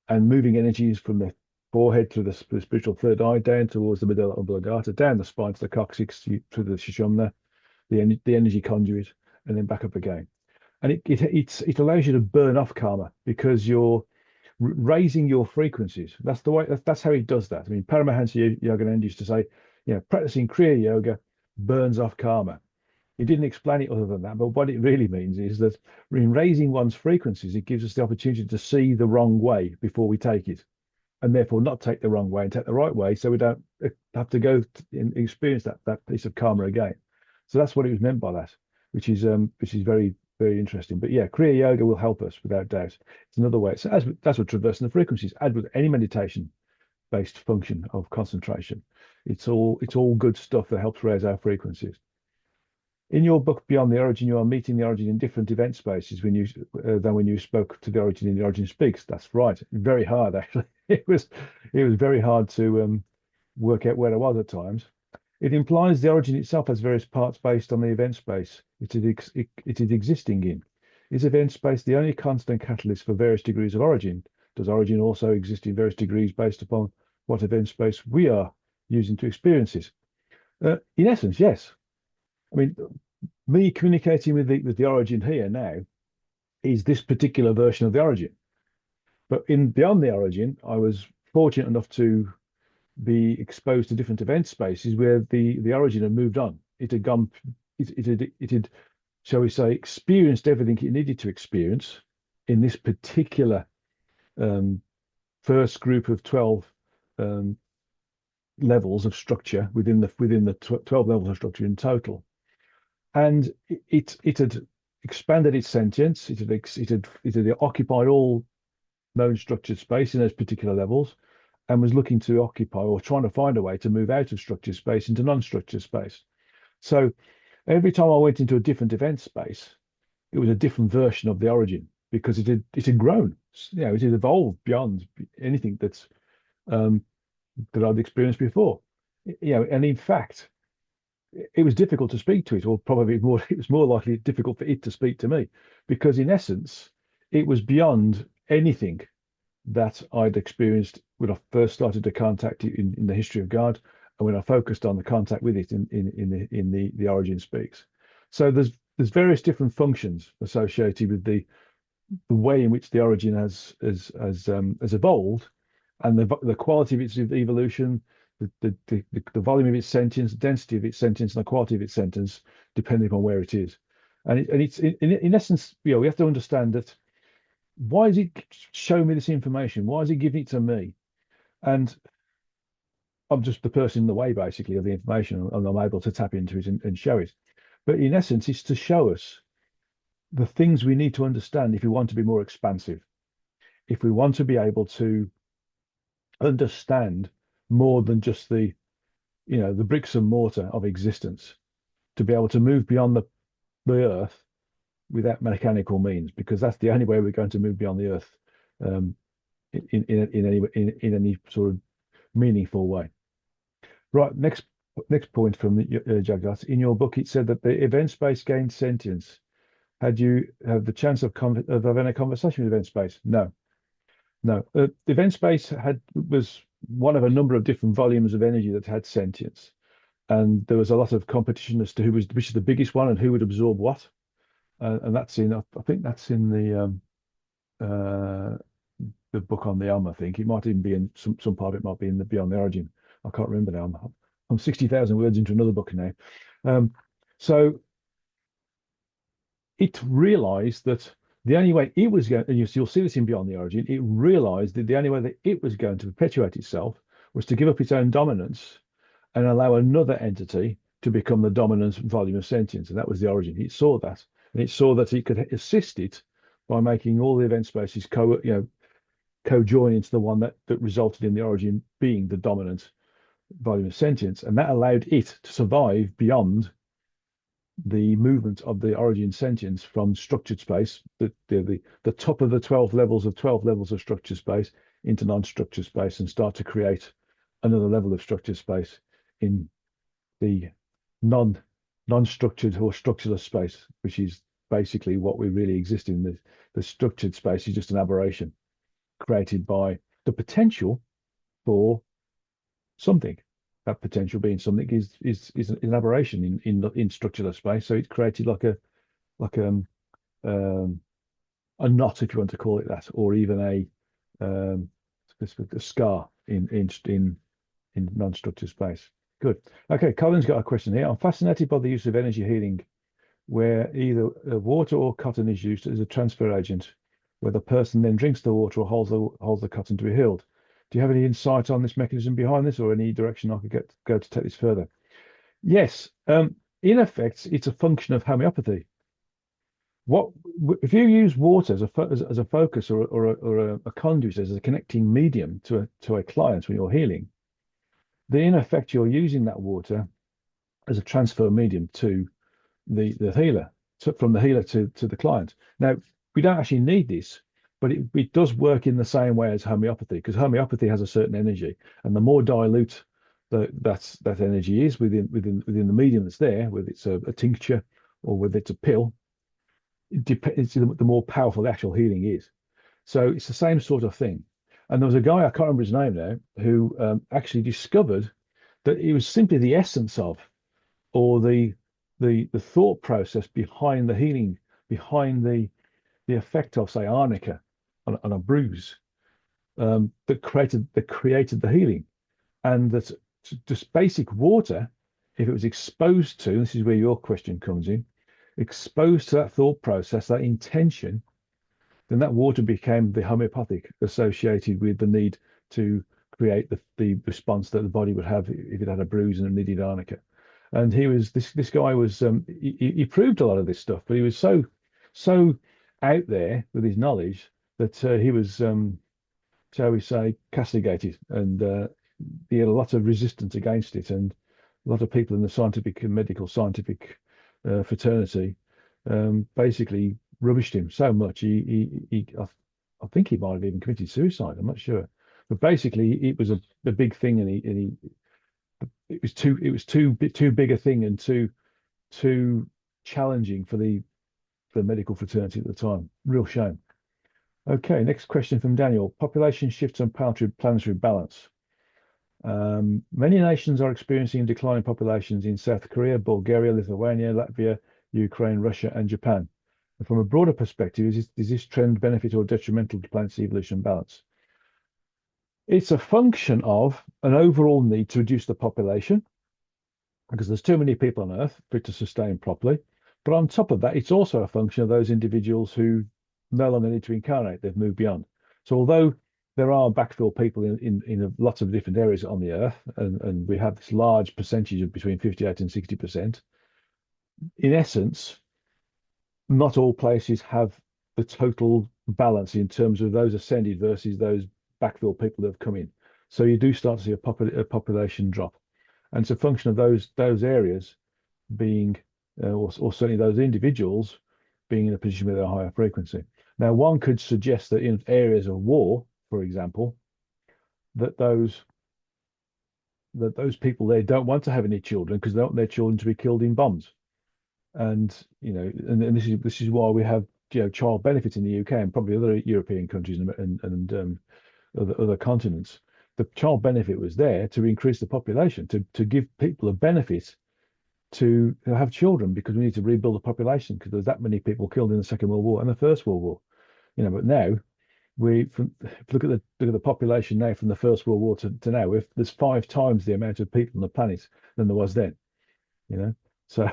and moving energies from the forehead to the spiritual third eye down towards the medulla oblongata, down the spine to the coccyx to the Sushumna, the energy conduit, and then back up again. And it allows you to burn off karma because you're raising your frequencies. That's the way. That's how he does that. I mean, Paramahansa Yogananda used to say, practicing Kriya Yoga burns off karma. He didn't explain it other than that, but what it really means is that in raising one's frequencies, it gives us the opportunity to see the wrong way before we take it, and therefore not take the wrong way and take the right way, so we don't have to go and experience that piece of karma again. So that's what it was meant by that, which is very very interesting. But yeah, Kriya Yoga will help us without doubt. It's another way. So that's what traversing the frequencies. Add with any meditation based function of concentration. It's all good stuff that helps raise our frequencies. In your book Beyond the Origin, you are meeting the origin in different event spaces than when you spoke to the origin in the Origin Speaks. That's right. Very hard actually. It was very hard to work out where I was at times. It implies the origin itself has various parts based on the event space it is existing in. Is event space the only constant catalyst for various degrees of origin? Does origin also exist in various degrees based upon what event space we are using to experience it? In essence, yes. I mean, me communicating with the origin here now is this particular version of the origin. But in Beyond the Origin, I was fortunate enough to be exposed to different event spaces where the origin had moved on. It had gone, it had, shall we say, experienced everything it needed to experience in this particular first group of 12 um, levels of structure within the 12 levels of structure in total. And it had expanded its sentience. It had occupied all known structured space in those particular levels, and was looking to occupy or trying to find a way to move out of structured space into non-structured space. So every time I went into a different event space, it was a different version of the origin because it had grown. It had evolved beyond anything that I'd experienced before. And in fact, it was difficult to speak to it, or probably more, it was more likely difficult for it to speak to me, because in essence, it was beyond anything that I'd experienced when I first started to contact it in the history of God, and when I focused on the contact with it in the Origin Speaks. So there's various different functions associated with the way in which the origin has evolved, and the quality of its evolution, the volume of its sentience, the density of its sentience, and the quality of its sentience, depending on where it is. And it's in essence, we have to understand that. Why is it showing me this information? Why is it giving it to me? And I'm just the person in the way, basically, of the information, and I'm able to tap into it and show it. But in essence, it's to show us the things we need to understand if we want to be more expansive, if we want to be able to understand more than just the bricks and mortar of existence, to be able to move beyond the earth without mechanical means, because that's the only way we're going to move beyond the earth in any sort of meaningful way. Right, next point from Jagat. In your book, it said that the event space gained sentience. Had you have the chance of having a conversation with event space? No, no. The event space was one of a number of different volumes of energy that had sentience, and there was a lot of competition as to which is the biggest one and who would absorb what. And that's I think that's in the book on the I think it might even be in some part of it might be in the Beyond the Origin. I can't remember now. I'm 60,000 words into another book now. So it realized that the only way it was going, and you'll see this in Beyond the Origin, it realized that the only way that it was going to perpetuate itself was to give up its own dominance and allow another entity to become the dominant volume of sentience. And that was the origin. It saw that. And it saw that it could assist it by making all the event spaces co-join into the one that resulted in the origin being the dominant volume of sentience. And that allowed it to survive beyond the movement of the origin sentience from structured space, the top of the 12 levels of structured space, into non-structured space, and start to create another level of structured space in the non non-structured or structureless space, which is basically what we really exist in. The structured space is just an aberration created by the potential for something. That potential being something is an aberration in structural space. So it's created like um, a knot, if you want to call it that, or even um, a scar in non-structured space. Good. Okay, Colin's got a question here. I'm fascinated by the use of energy healing, where either water or cotton is used as a transfer agent, where the person then drinks the water or holds the cotton to be healed. Do you have any insight on this mechanism behind this, or any direction I could go to take this further? Yes. In effect, it's a function of homeopathy. What if you use water as a focus or a conduit as a connecting medium to a client when you're healing? Then in effect, you're using that water as a transfer medium to the healer, from the healer to the client. Now, we don't actually need this, but it does work in the same way as homeopathy, because homeopathy has a certain energy, and the more dilute that energy is within the medium that's there, whether it's a tincture or whether it's a pill, it depends. The more powerful the actual healing is. So it's the same sort of thing. And there was a guy, I can't remember his name now, who actually discovered that it was simply the essence of, or the thought process behind the healing, behind the effect of, say, arnica on a bruise, that created the healing, and that just basic water, if it was exposed to, this is where your question comes in, exposed to that thought process, that intention, then that water became the homeopathic associated with the need to create the response that the body would have if it had a bruise and it needed arnica. And this guy was he proved a lot of this stuff, but he was so out there with his knowledge that he was shall we say castigated, and he had a lot of resistance against it, and a lot of people in the scientific and medical scientific fraternity basically rubbished him so much. I think he might have even committed suicide. I'm not sure, but basically it was a big thing, and he it was too big a thing and too challenging for the medical fraternity at the time. Real shame. Okay, next question from Daniel. Population shifts and planetary balance. Many nations are experiencing declining populations in South Korea, Bulgaria, Lithuania, Latvia, Ukraine, Russia, and Japan. And from a broader perspective, is this trend benefit or detrimental to planet's evolution balance? It's a function of an overall need to reduce the population, because there's too many people on Earth for it to sustain properly. But on top of that, it's also a function of those individuals who no longer need to incarnate. They've moved beyond. So although there are backfill people in lots of different areas on the Earth, and we have this large percentage of between 58 and 60%, in essence, not all places have the total balance in terms of those ascended versus those backfill people that have come in. So you do start to see a population drop. And it's a function of those areas being, or certainly those individuals being in a position with a higher frequency. Now, one could suggest that in areas of war, for example, that those people there don't want to have any children because they want their children to be killed in bombs. And and this is why we have child benefit in the UK and probably other European countries and other continents. The child benefit was there to increase the population, to give people a benefit to have children, because we need to rebuild the population because there's that many people killed in the Second World War and the First World War. But now if you look at the population now from the First World War to now, if there's 5 times the amount of people on the planet than there was then. So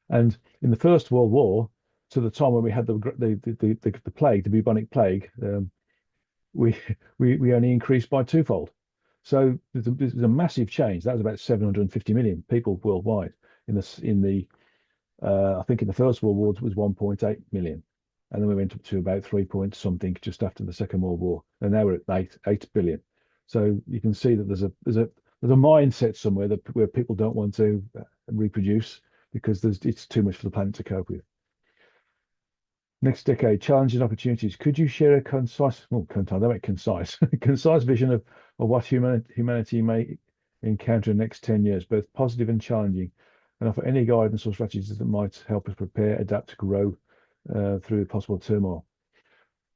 and in the First World War, to the time when we had the plague, the bubonic plague, we only increased by twofold. So there's a massive change. That was about 750 million people worldwide. I think in the First World War it was 1.8 million, and then we went up to about 3 point something just after the Second World War, and now we're at 8 billion. So you can see that there's a mindset somewhere where people don't want to reproduce because it's too much for the planet to cope with. Next decade, challenges and opportunities. Could you share a concise, concise vision of what humanity may encounter in the next 10 years, both positive and challenging, and offer any guidance or strategies that might help us prepare, adapt, grow through possible turmoil.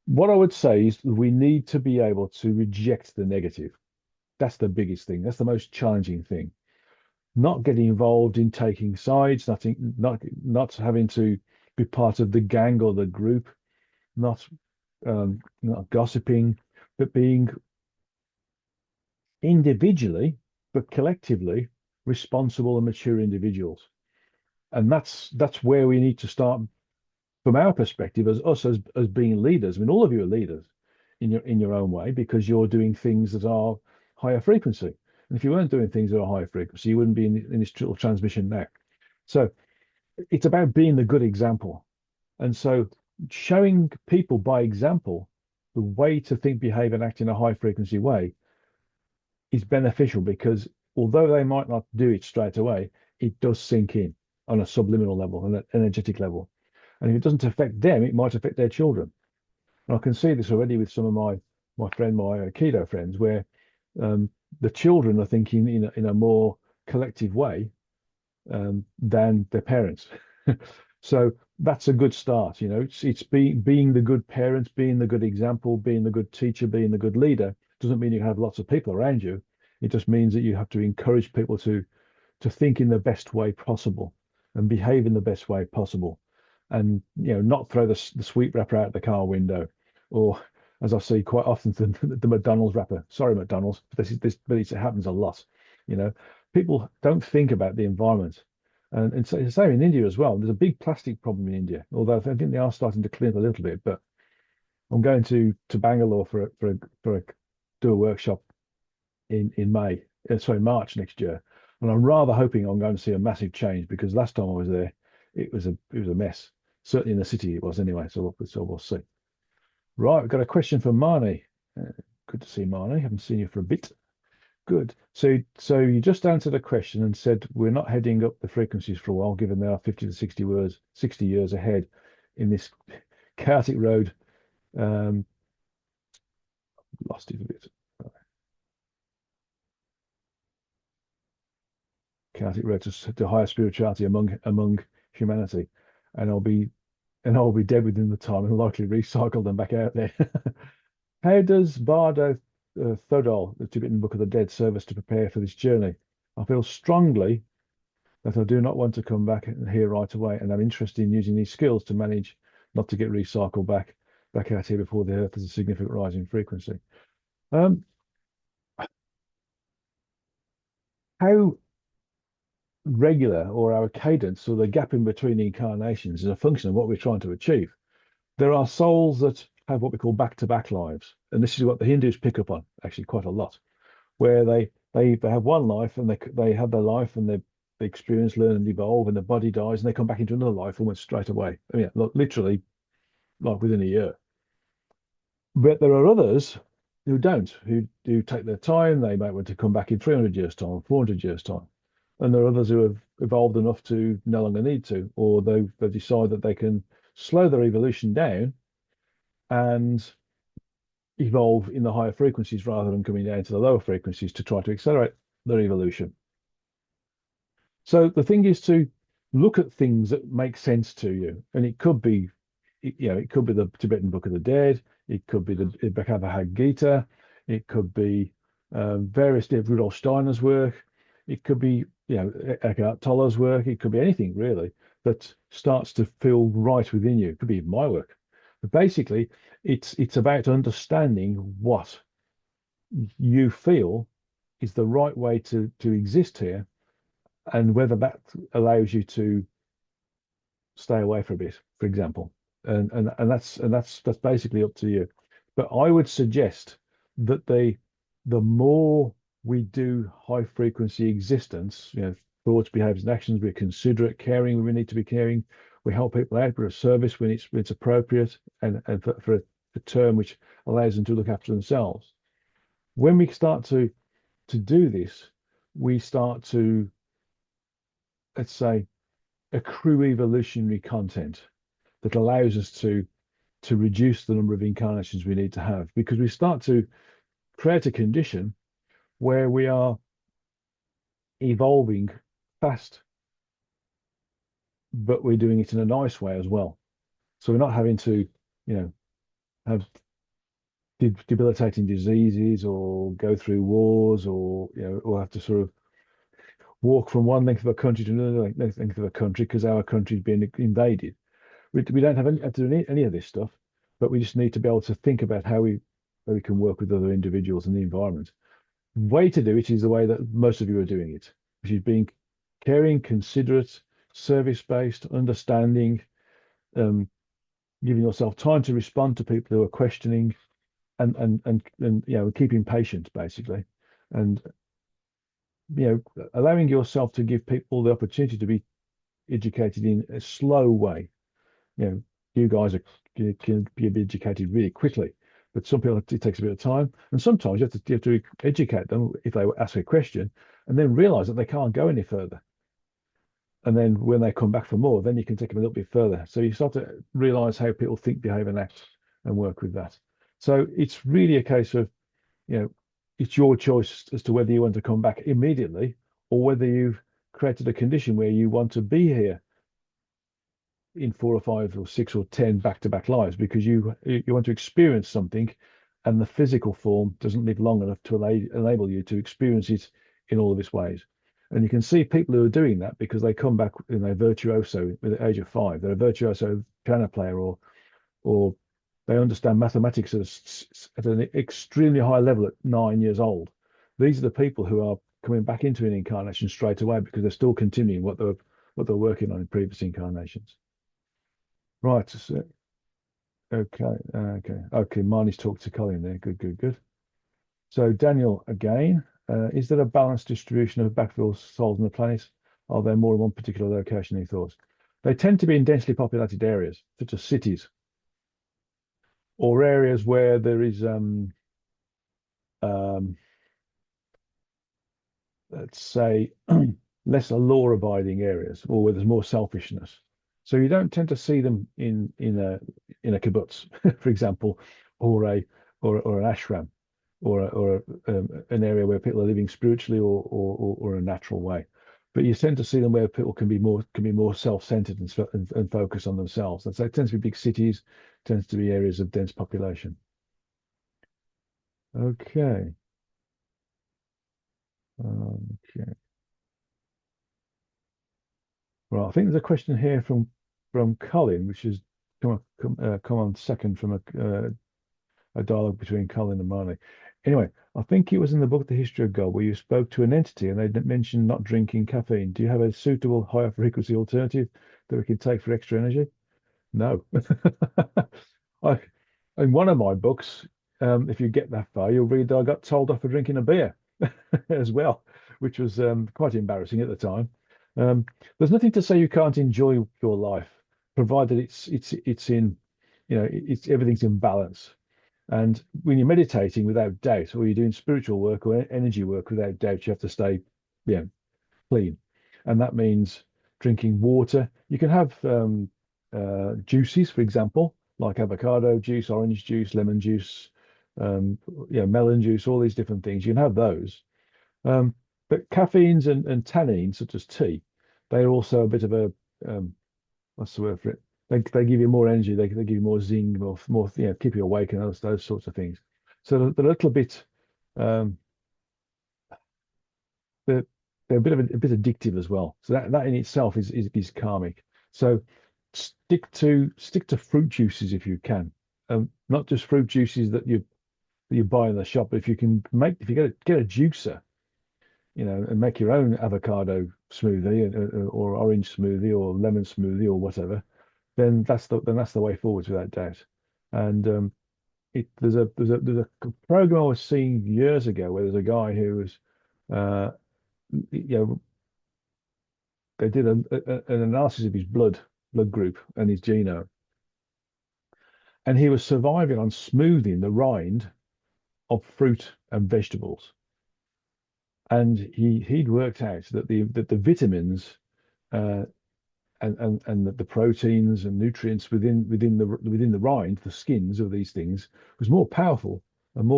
What I would say is we need to be able to reject the negative. That's the biggest thing. That's the most challenging thing. Not getting involved in taking sides, not having to be part of the gang or the group, not not gossiping, but being individually, but collectively responsible and mature individuals. And that's where we need to start from our perspective as us as being leaders. I mean, all of you are leaders in your own way because you're doing things that are higher frequency. And if you weren't doing things that are higher frequency, you wouldn't be in this little transmission now. So it's about being the good example. And so showing people by example the way to think, behave, and act in a high frequency way is beneficial because although they might not do it straight away, it does sink in on a subliminal level, on an energetic level. And if it doesn't affect them, it might affect their children. And I can see this already with some of my keto friends, where the children are thinking in a more collective way than their parents. So that's a good start. It's being the good parent, being the good example, being the good teacher, being the good leader. Doesn't mean you have lots of people around you. It just means that you have to encourage people to think in the best way possible and behave in the best way possible, and not throw the sweet wrapper out the car window, or as I see quite often the McDonald's wrapper. Sorry, McDonald's, but it happens a lot. People don't think about the environment. And so it's the same in India as well. There's a big plastic problem in India, although I think they are starting to clean it a little bit. But I'm going to Bangalore for do a workshop in March next year, and I'm rather hoping I'm going to see a massive change because last time I was there, it was a mess. Certainly in the city it was anyway. So we'll see. Right, we've got a question from Marnie. Good to see Marnie. Haven't seen you for a bit. Good. So you just answered a question and said we're not heading up the frequencies for a while, given they are 50 to 60 years ahead in this chaotic road. Lost it a bit. Chaotic road to higher spirituality among humanity, and I'll be dead within the time and likely recycled and back out there. How does Bardo Thodol, the Tibetan Book of the Dead, serve us to prepare for this journey? I feel strongly that I do not want to come back here right away, and I'm interested in using these skills to manage not to get recycled back out here before the Earth has a significant rise in frequency. How regular or our cadence or the gap in between incarnations is a function of what we're trying to achieve. There are souls that have what we call back-to-back lives, and this is what the Hindus pick up on actually quite a lot, where they have one life and they have their life and they experience, learn, and evolve, and the body dies, and they come back into another life almost straight away. I mean, literally, like within a year. But there are others who don't, who do take their time. They might want to come back in 300 years' time, 400 years' time. And there are others who have evolved enough to no longer need to, or they decide that they can slow their evolution down and evolve in the higher frequencies rather than coming down to the lower frequencies to try to accelerate their evolution. So the thing is to look at things that make sense to you, and it could be, it could be the Tibetan Book of the Dead, it could be the Bhagavad Gita, it could be various Rudolf Steiner's work, it could be Eckhart Tolle's work, it could be anything really that starts to feel right within you. It could be my work, but basically, it's about understanding what you feel is the right way to exist here, and whether that allows you to stay away for a bit, for example. And that's basically up to you. But I would suggest that the more we do high frequency existence, thoughts, behaviors, and actions, we're considerate, caring when we need to be caring. We help people out, we're of service when it's appropriate, and for a term which allows them to look after themselves. When we start to do this, we start to, let's say, accrue evolutionary content that allows us to reduce the number of incarnations we need to have, because we start to create a condition where we are evolving fast, but we're doing it in a nice way as well. So we're not having to, you know, have debilitating diseases or go through wars or, or have to sort of walk from one length of a country to another length of a country because our country's being invaded. We don't have to do any of this stuff, but we just need to be able to think about how we can work with other individuals in the environment. Way to do it is the way that most of you are doing it, which is being caring, considerate, service-based, understanding, um, giving yourself time to respond to people who are questioning, and keeping patient basically, and allowing yourself to give people the opportunity to be educated in a slow way. You guys can be educated really quickly, but some people it takes a bit of time, and sometimes you have to educate them if they ask a question, and then realize that they can't go any further. And then when they come back for more, then you can take them a little bit further. So you start to realize how people think, behave, and act, and work with that. So it's really a case of, you know, it's your choice as to whether you want to come back immediately or whether you've created a condition where you want to be here in 4 or 5 or 6 or 10 back-to-back lives because you want to experience something, and the physical form doesn't live long enough to enable you to experience it in all of its ways. And you can see people who are doing that because they come back in a virtuoso at the age of 5. They're a virtuoso piano player, or they understand mathematics at an extremely high level at 9 years old. These are the people who are coming back into an incarnation straight away because they're still continuing what they're working on in previous incarnations. Right. So, okay. Marnie's talked to Colin there. Good. So Daniel again, is there a balanced distribution of backfill souls on the planet? Are there more in one particular location? He thought they tend to be in densely populated areas, such as cities, or areas where there is um, let's say less law-abiding areas, or where there's more selfishness. So you don't tend to see them in a kibbutz, for example, or or an ashram, or an area where people are living spiritually or a natural way. But you tend to see them where people can be more self-centered and focus on themselves. And so it tends to be big cities, tends to be areas of dense population. Okay. Okay. Right. I think there's a question here from Colin, which has come on second from a dialogue between Colin and Marnie. Anyway, I think it was in the book The History of God where you spoke to an entity and they mentioned not drinking caffeine. Do you have a suitable higher frequency alternative that we can take for extra energy? No. I, in one of my books, if you get that far, you'll read that I got told off for drinking a beer as well, which was quite embarrassing at the time. Um, there's nothing to say you can't enjoy your life, provided it's in, it's everything's in balance. And when you're meditating without doubt, or you're doing spiritual work or energy work without doubt, you have to stay, yeah, clean. And that means drinking water. You can have juices, for example, like avocado juice, orange juice, lemon juice, um, melon juice, all these different things. You can have those. But caffeines and tannins, such as tea, they're also a bit of a what's the word for it? They give you more energy. They give you more zing, more keep you awake and those sorts of things. So they're a little bit um, they're a bit addictive as well. So that in itself is karmic. So stick to fruit juices if you can. Not just fruit juices that you buy in the shop, but if you get a juicer, and make your own avocado smoothie or orange smoothie or lemon smoothie or whatever, then that's the way forward without doubt. And there's a program I was seeing years ago where there's a guy who was uh, you know they did an analysis of his blood group and his genome, and he was surviving on smoothing the rind of fruit and vegetables. And he'd worked out that the vitamins uh, and the proteins and nutrients within the rind, the skins of these things, was more powerful and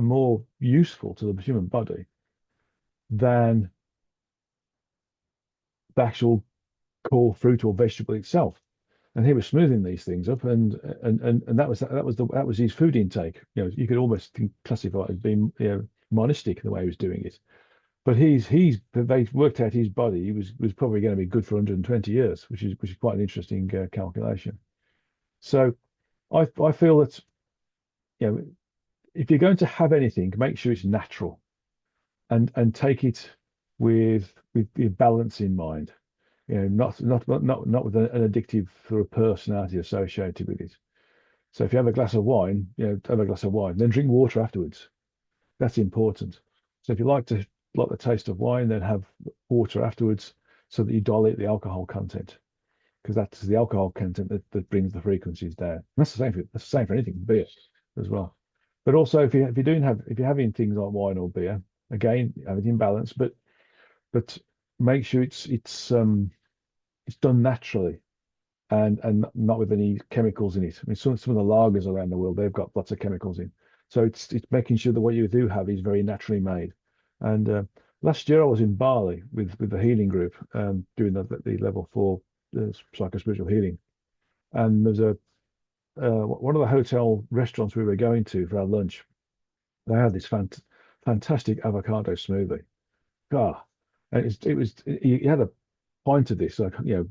more useful to the human body than the actual core fruit or vegetable itself. And he was smoothing these things up, and that was his food intake. You know, you could almost classify it as being, you know, monistic the way he was doing it. But they worked out his body. He was probably going to be good for 120 years, which is quite an interesting calculation. So I feel that, you know, if you're going to have anything, make sure it's natural, and take it with your balance in mind. You know, not with an addictive sort of personality associated with it. So if you have a glass of wine, you know, have a glass of wine, then drink water afterwards. That's important. So if you like the taste of wine, then have water afterwards, so that you dilute the alcohol content, because that's the alcohol content that brings the frequencies down. And that's the same for anything, beer as well. But also, if you're having things like wine or beer, again, have it in balance, but make sure it's done naturally, and not with any chemicals in it. I mean, some of the lagers around the world, they've got lots of chemicals in. So it's making sure that what you do have is very naturally made. And last year I was in Bali with the healing group, doing the level 4 psycho-spiritual healing. And there's a one of the hotel restaurants we were going to for our lunch. They had this fantastic avocado smoothie. Ah, and you had a pint of this, like, you know,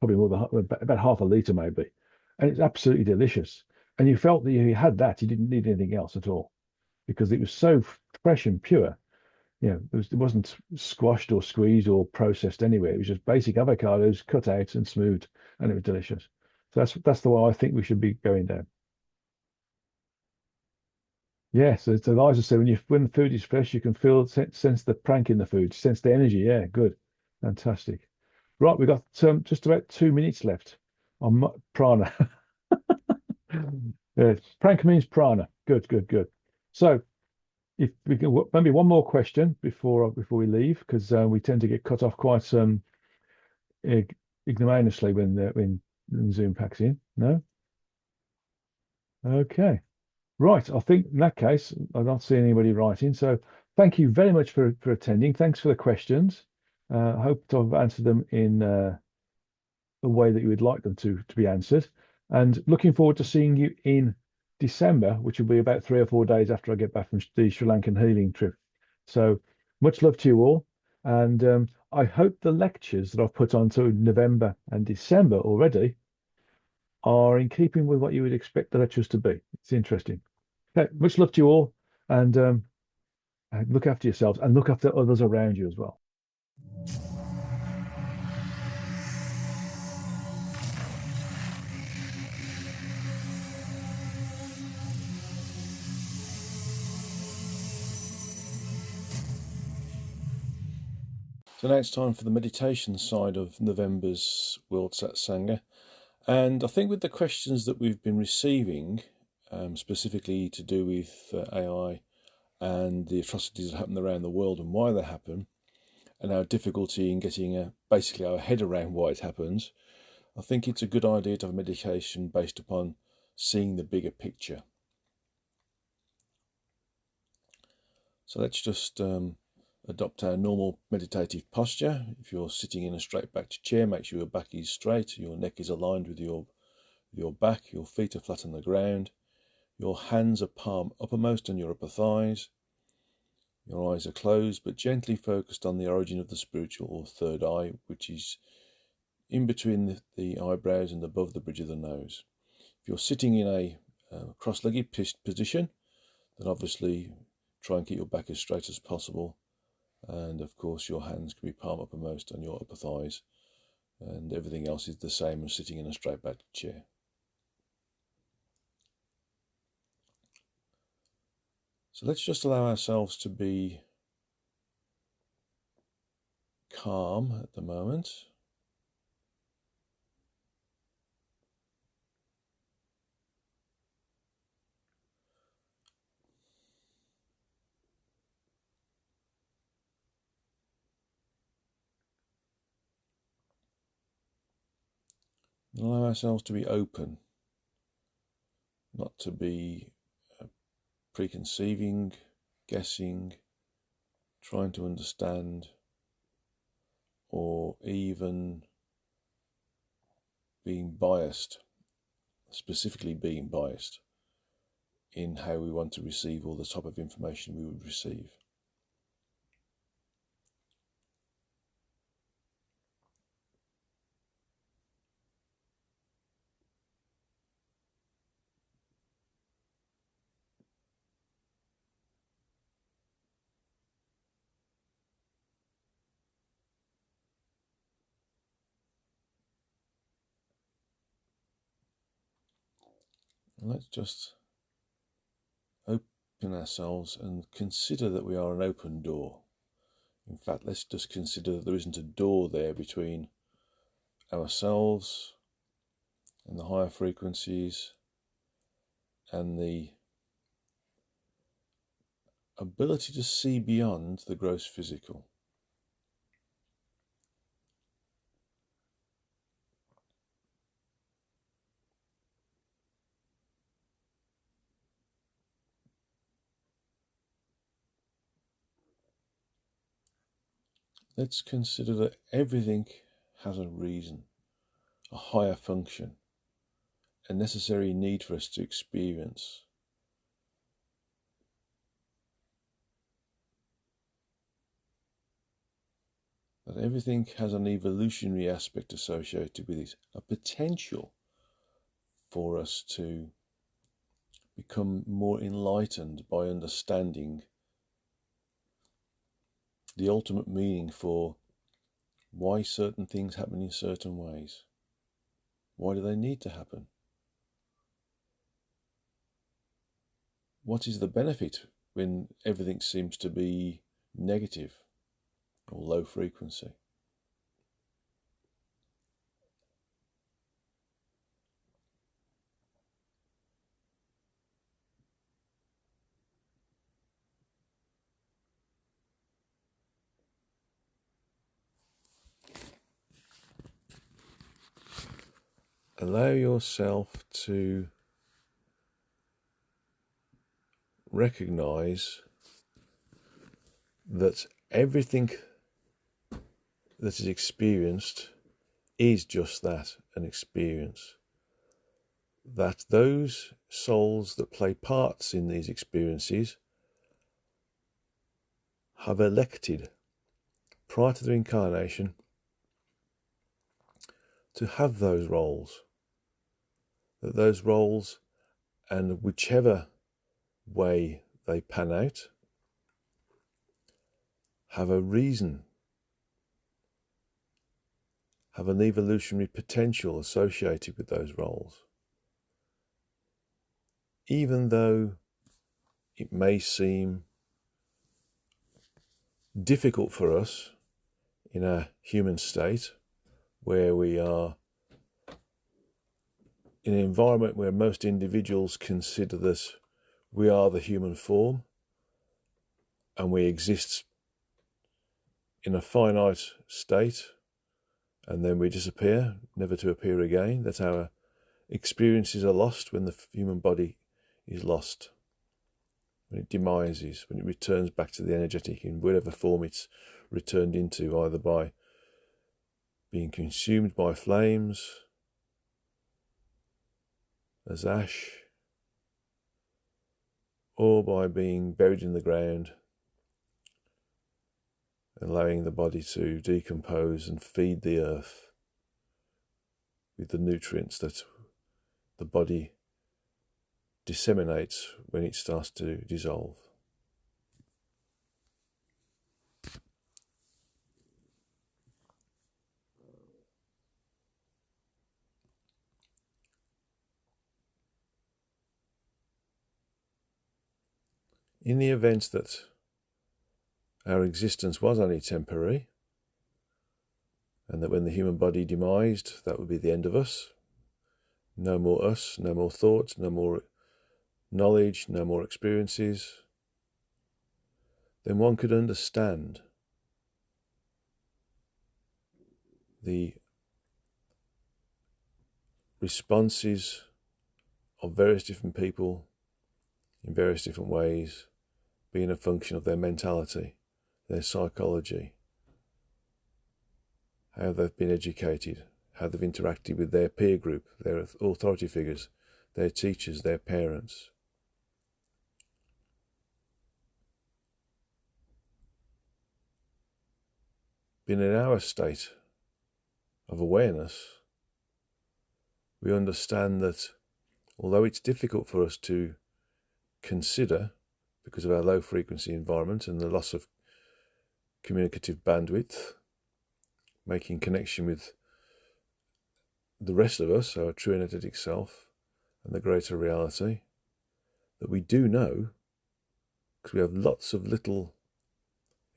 probably more than about half a liter maybe, and it's absolutely delicious. And you felt that you had that, you didn't need anything else at all, because it was so fresh and pure. You know, it wasn't squashed or squeezed or processed anywhere. It was just basic avocados cut out and smoothed, and it was delicious. So that's the way I think we should be going down. Yes, so Eliza said, when the food is fresh, you can sense the prank in the food, sense the energy. Yeah, good, fantastic. Right, we've got just about 2 minutes left on prana. Yeah, prank means prana. Good, good, good. So if we can, maybe one more question before we leave, because we tend to get cut off quite ig- ignominiously when Zoom packs in. No? Okay. Right. I think in that case, I don't see anybody writing. So thank you very much for attending. Thanks for the questions. I hope to have answered them in the way that you would like them to be answered. And looking forward to seeing you in December, which will be about 3 or 4 days after I get back from the Sri Lankan healing trip. So much love to you all. And I hope the lectures that I've put on to November and December already are in keeping with what you would expect the lectures to be. It's interesting. Okay, much love to you all, and look after yourselves and look after others around you as well. So now it's time for the meditation side of November's World Satsanga. And I think with the questions that we've been receiving, specifically to do with AI and the atrocities that happen around the world and why they happen, and our difficulty in getting basically our head around why it happens, I think it's a good idea to have a meditation based upon seeing the bigger picture. So let's just adopt our normal meditative posture. If you're sitting in a straight backed chair, make sure your back is straight, your neck is aligned with your back, your feet are flat on the ground, your hands are palm uppermost on your upper thighs, your eyes are closed but gently focused on the origin of the spiritual or third eye, which is in between the eyebrows and above the bridge of the nose. If you're sitting in a cross-legged position, then obviously try and keep your back as straight as possible. And of course your hands can be palm uppermost on your upper thighs, and everything else is the same as sitting in a straight back chair. So let's just allow ourselves to be calm at the moment. And allow ourselves to be open, not to be preconceiving, guessing, trying to understand, or even being biased, specifically being biased in how we want to receive all the type of information we would receive. And let's just open ourselves and consider that we are an open door. In fact, let's just consider that there isn't a door there between ourselves and the higher frequencies and the ability to see beyond the gross physical. Let's consider that everything has a reason, a higher function, a necessary need for us to experience. That everything has an evolutionary aspect associated with it, a potential for us to become more enlightened by understanding the ultimate meaning for why certain things happen in certain ways. Why do they need to happen? What is the benefit when everything seems to be negative or low frequency? Allow yourself to recognize that everything that is experienced is just that, an experience. That those souls that play parts in these experiences have elected, prior to their incarnation, to have those roles. That those roles, and whichever way they pan out, have a reason, have an evolutionary potential associated with those roles. Even though it may seem difficult for us in our human state, where we are in an environment where most individuals consider that we are the human form and we exist in a finite state and then we disappear, never to appear again, that our experiences are lost when the human body is lost, when it demises, when it returns back to the energetic in whatever form it's returned into, either by being consumed by flames, as ash, or by being buried in the ground, allowing the body to decompose and feed the earth with the nutrients that the body disseminates when it starts to dissolve. In the event that our existence was only temporary, and that when the human body demised, that would be the end of us, no more us, no more thoughts, no more knowledge, no more experiences, then one could understand the responses of various different people in various different ways being a function of their mentality, their psychology, how they've been educated, how they've interacted with their peer group, their authority figures, their teachers, their parents. Being in our state of awareness, we understand that although it's difficult for us to consider because of our low frequency environment and the loss of communicative bandwidth, making connection with the rest of us, our true energetic self and the greater reality, that we do know, because we have lots of little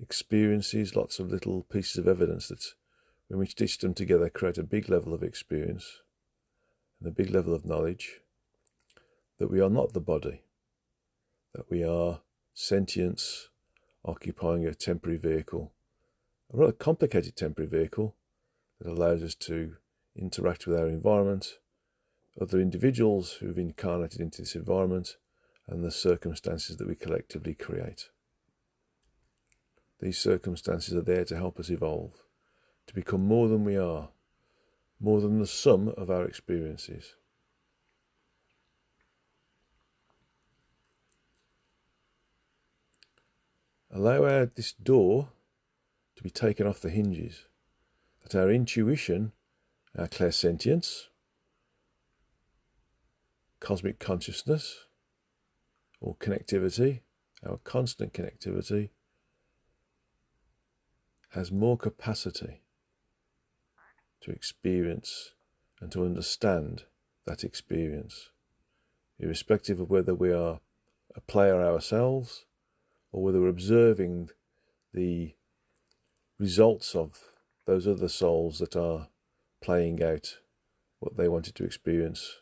experiences, lots of little pieces of evidence that when we stitch them together create a big level of experience and a big level of knowledge, that we are not the body, that we are sentience occupying a temporary vehicle, a rather complicated temporary vehicle that allows us to interact with our environment, other individuals who've incarnated into this environment, and the circumstances that we collectively create. These circumstances are there to help us evolve, to become more than we are, more than the sum of our experiences. Allow this door to be taken off the hinges, that our intuition, our clairsentience, cosmic consciousness, or connectivity, our constant connectivity, has more capacity to experience and to understand that experience, irrespective of whether we are a player ourselves or whether we're observing the results of those other souls that are playing out what they wanted to experience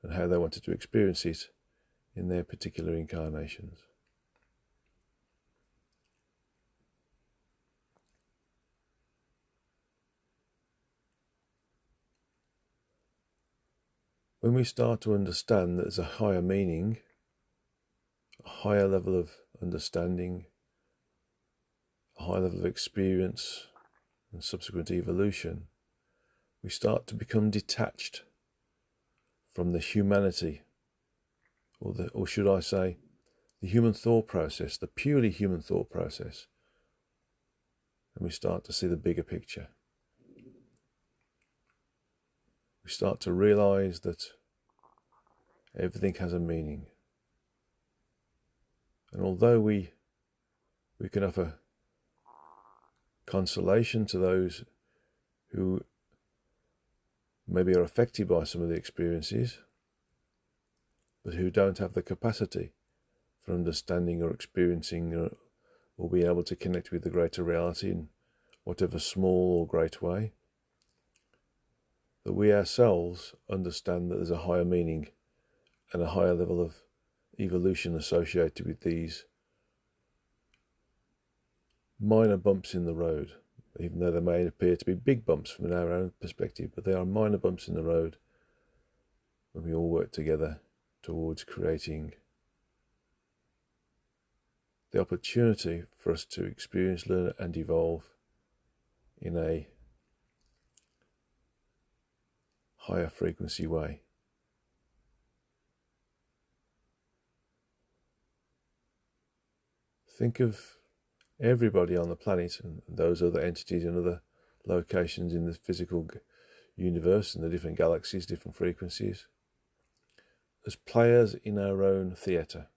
and how they wanted to experience it in their particular incarnations. When we start to understand that there's a higher meaning, a higher level of understanding, a higher level of experience and subsequent evolution, we start to become detached from the humanity, or should I say, the human thought process, the purely human thought process, and we start to see the bigger picture. We start to realize that everything has a meaning. And although we can offer consolation to those who maybe are affected by some of the experiences, but who don't have the capacity for understanding or experiencing or being able to connect with the greater reality in whatever small or great way, that we ourselves understand that there's a higher meaning and a higher level of evolution associated with these minor bumps in the road, even though they may appear to be big bumps from our own perspective, but they are minor bumps in the road when we all work together towards creating the opportunity for us to experience, learn and evolve in a higher frequency way. Think of everybody on the planet and those other entities in other locations in the physical universe and the different galaxies, different frequencies, as players in our own theatre,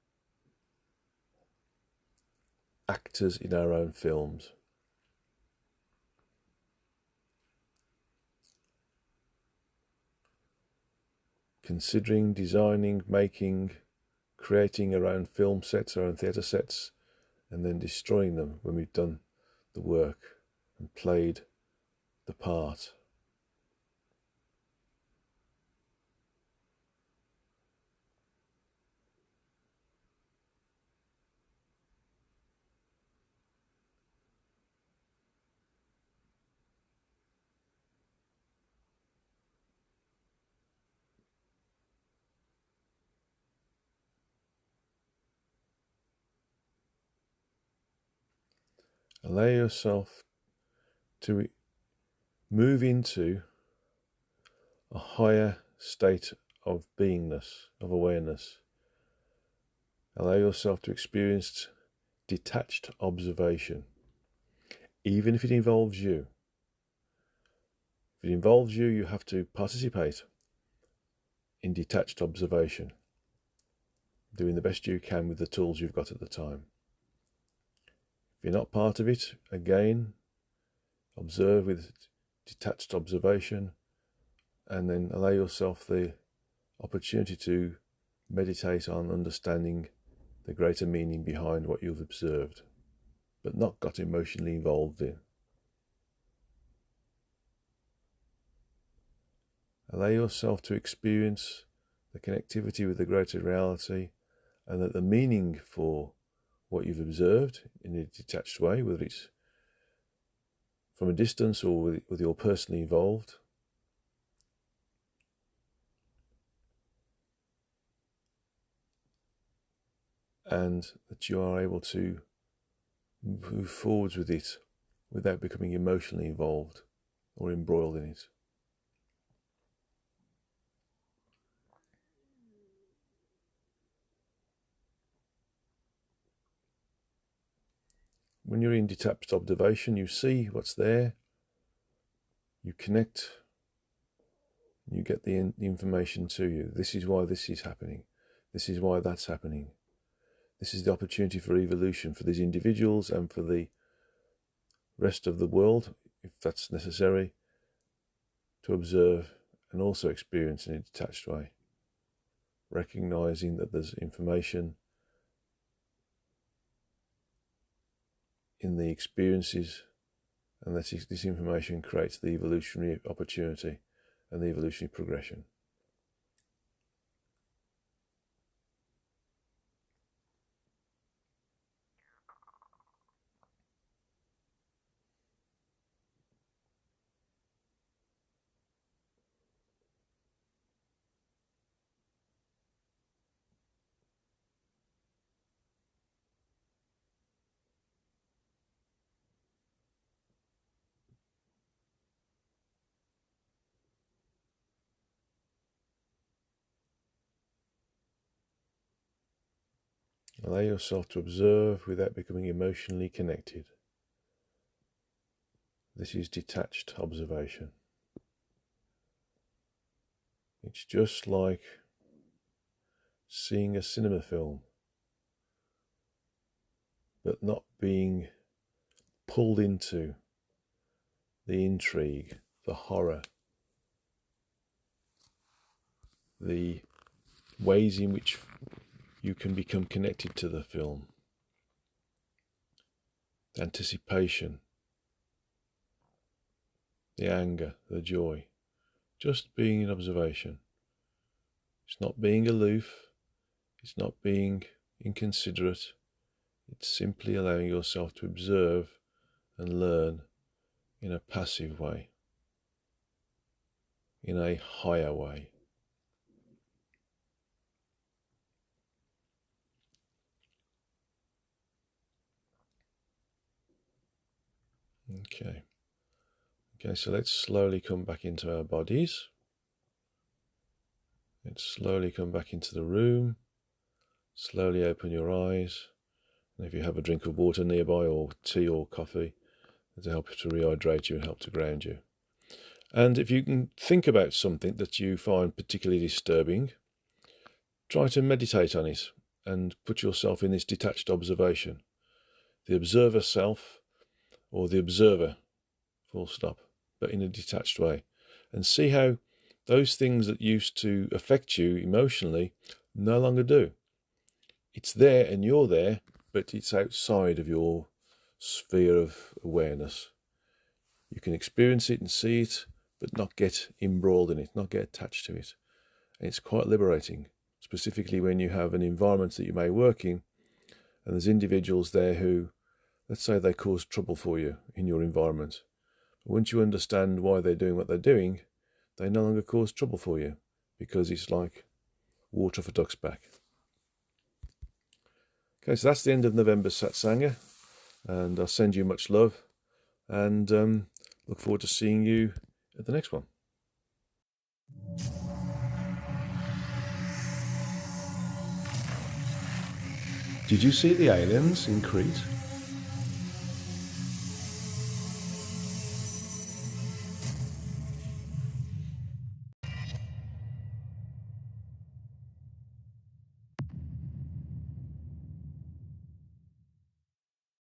actors in our own films. Considering, designing, making, creating our own film sets, our own theatre sets, and then destroying them when we've done the work and played the part. Allow yourself to move into a higher state of beingness, of awareness. Allow yourself to experience detached observation, even if it involves you. If it involves you, you have to participate in detached observation, doing the best you can with the tools you've got at the time. If you're not part of it, again, observe with detached observation, and then allow yourself the opportunity to meditate on understanding the greater meaning behind what you've observed, but not got emotionally involved in. Allow yourself to experience the connectivity with the greater reality, and that the meaning for what you've observed in a detached way, whether it's from a distance or with you're personally involved, and that you are able to move forwards with it without becoming emotionally involved or embroiled in it. When you're in detached observation, you see what's there, you connect, you get the information to you. This is why this is happening. This is why that's happening. This is the opportunity for evolution for these individuals and for the rest of the world, if that's necessary, to observe and also experience in a detached way, recognizing that there's information in the experiences, and that this information creates the evolutionary opportunity and the evolutionary progression. Allow yourself to observe without becoming emotionally connected. This is detached observation. It's just like seeing a cinema film, but not being pulled into the intrigue, the horror, the ways in which you can become connected to the film, the anticipation, the anger, the joy, just being in observation. It's not being aloof, it's not being inconsiderate, it's simply allowing yourself to observe and learn in a passive way, in a higher way. Okay, so let's slowly come back into our bodies. Let's slowly come back into the room. Slowly open your eyes. And if you have a drink of water nearby, or tea or coffee, to help to rehydrate you and help to ground you. And if you can think about something that you find particularly disturbing, try to meditate on it and put yourself in this detached observation. The observer self, or the observer, full stop, but in a detached way. And see how those things that used to affect you emotionally no longer do. It's there and you're there, but it's outside of your sphere of awareness. You can experience it and see it, but not get embroiled in it, not get attached to it. And it's quite liberating, specifically when you have an environment that you may work in, and there's individuals there who, let's say they cause trouble for you in your environment. But once you understand why they're doing what they're doing, they no longer cause trouble for you, because it's like water off a duck's back. Okay, so that's the end of November's Satsanga, and I'll send you much love, and Look forward to seeing you at the next one. Did you see the aliens in Crete?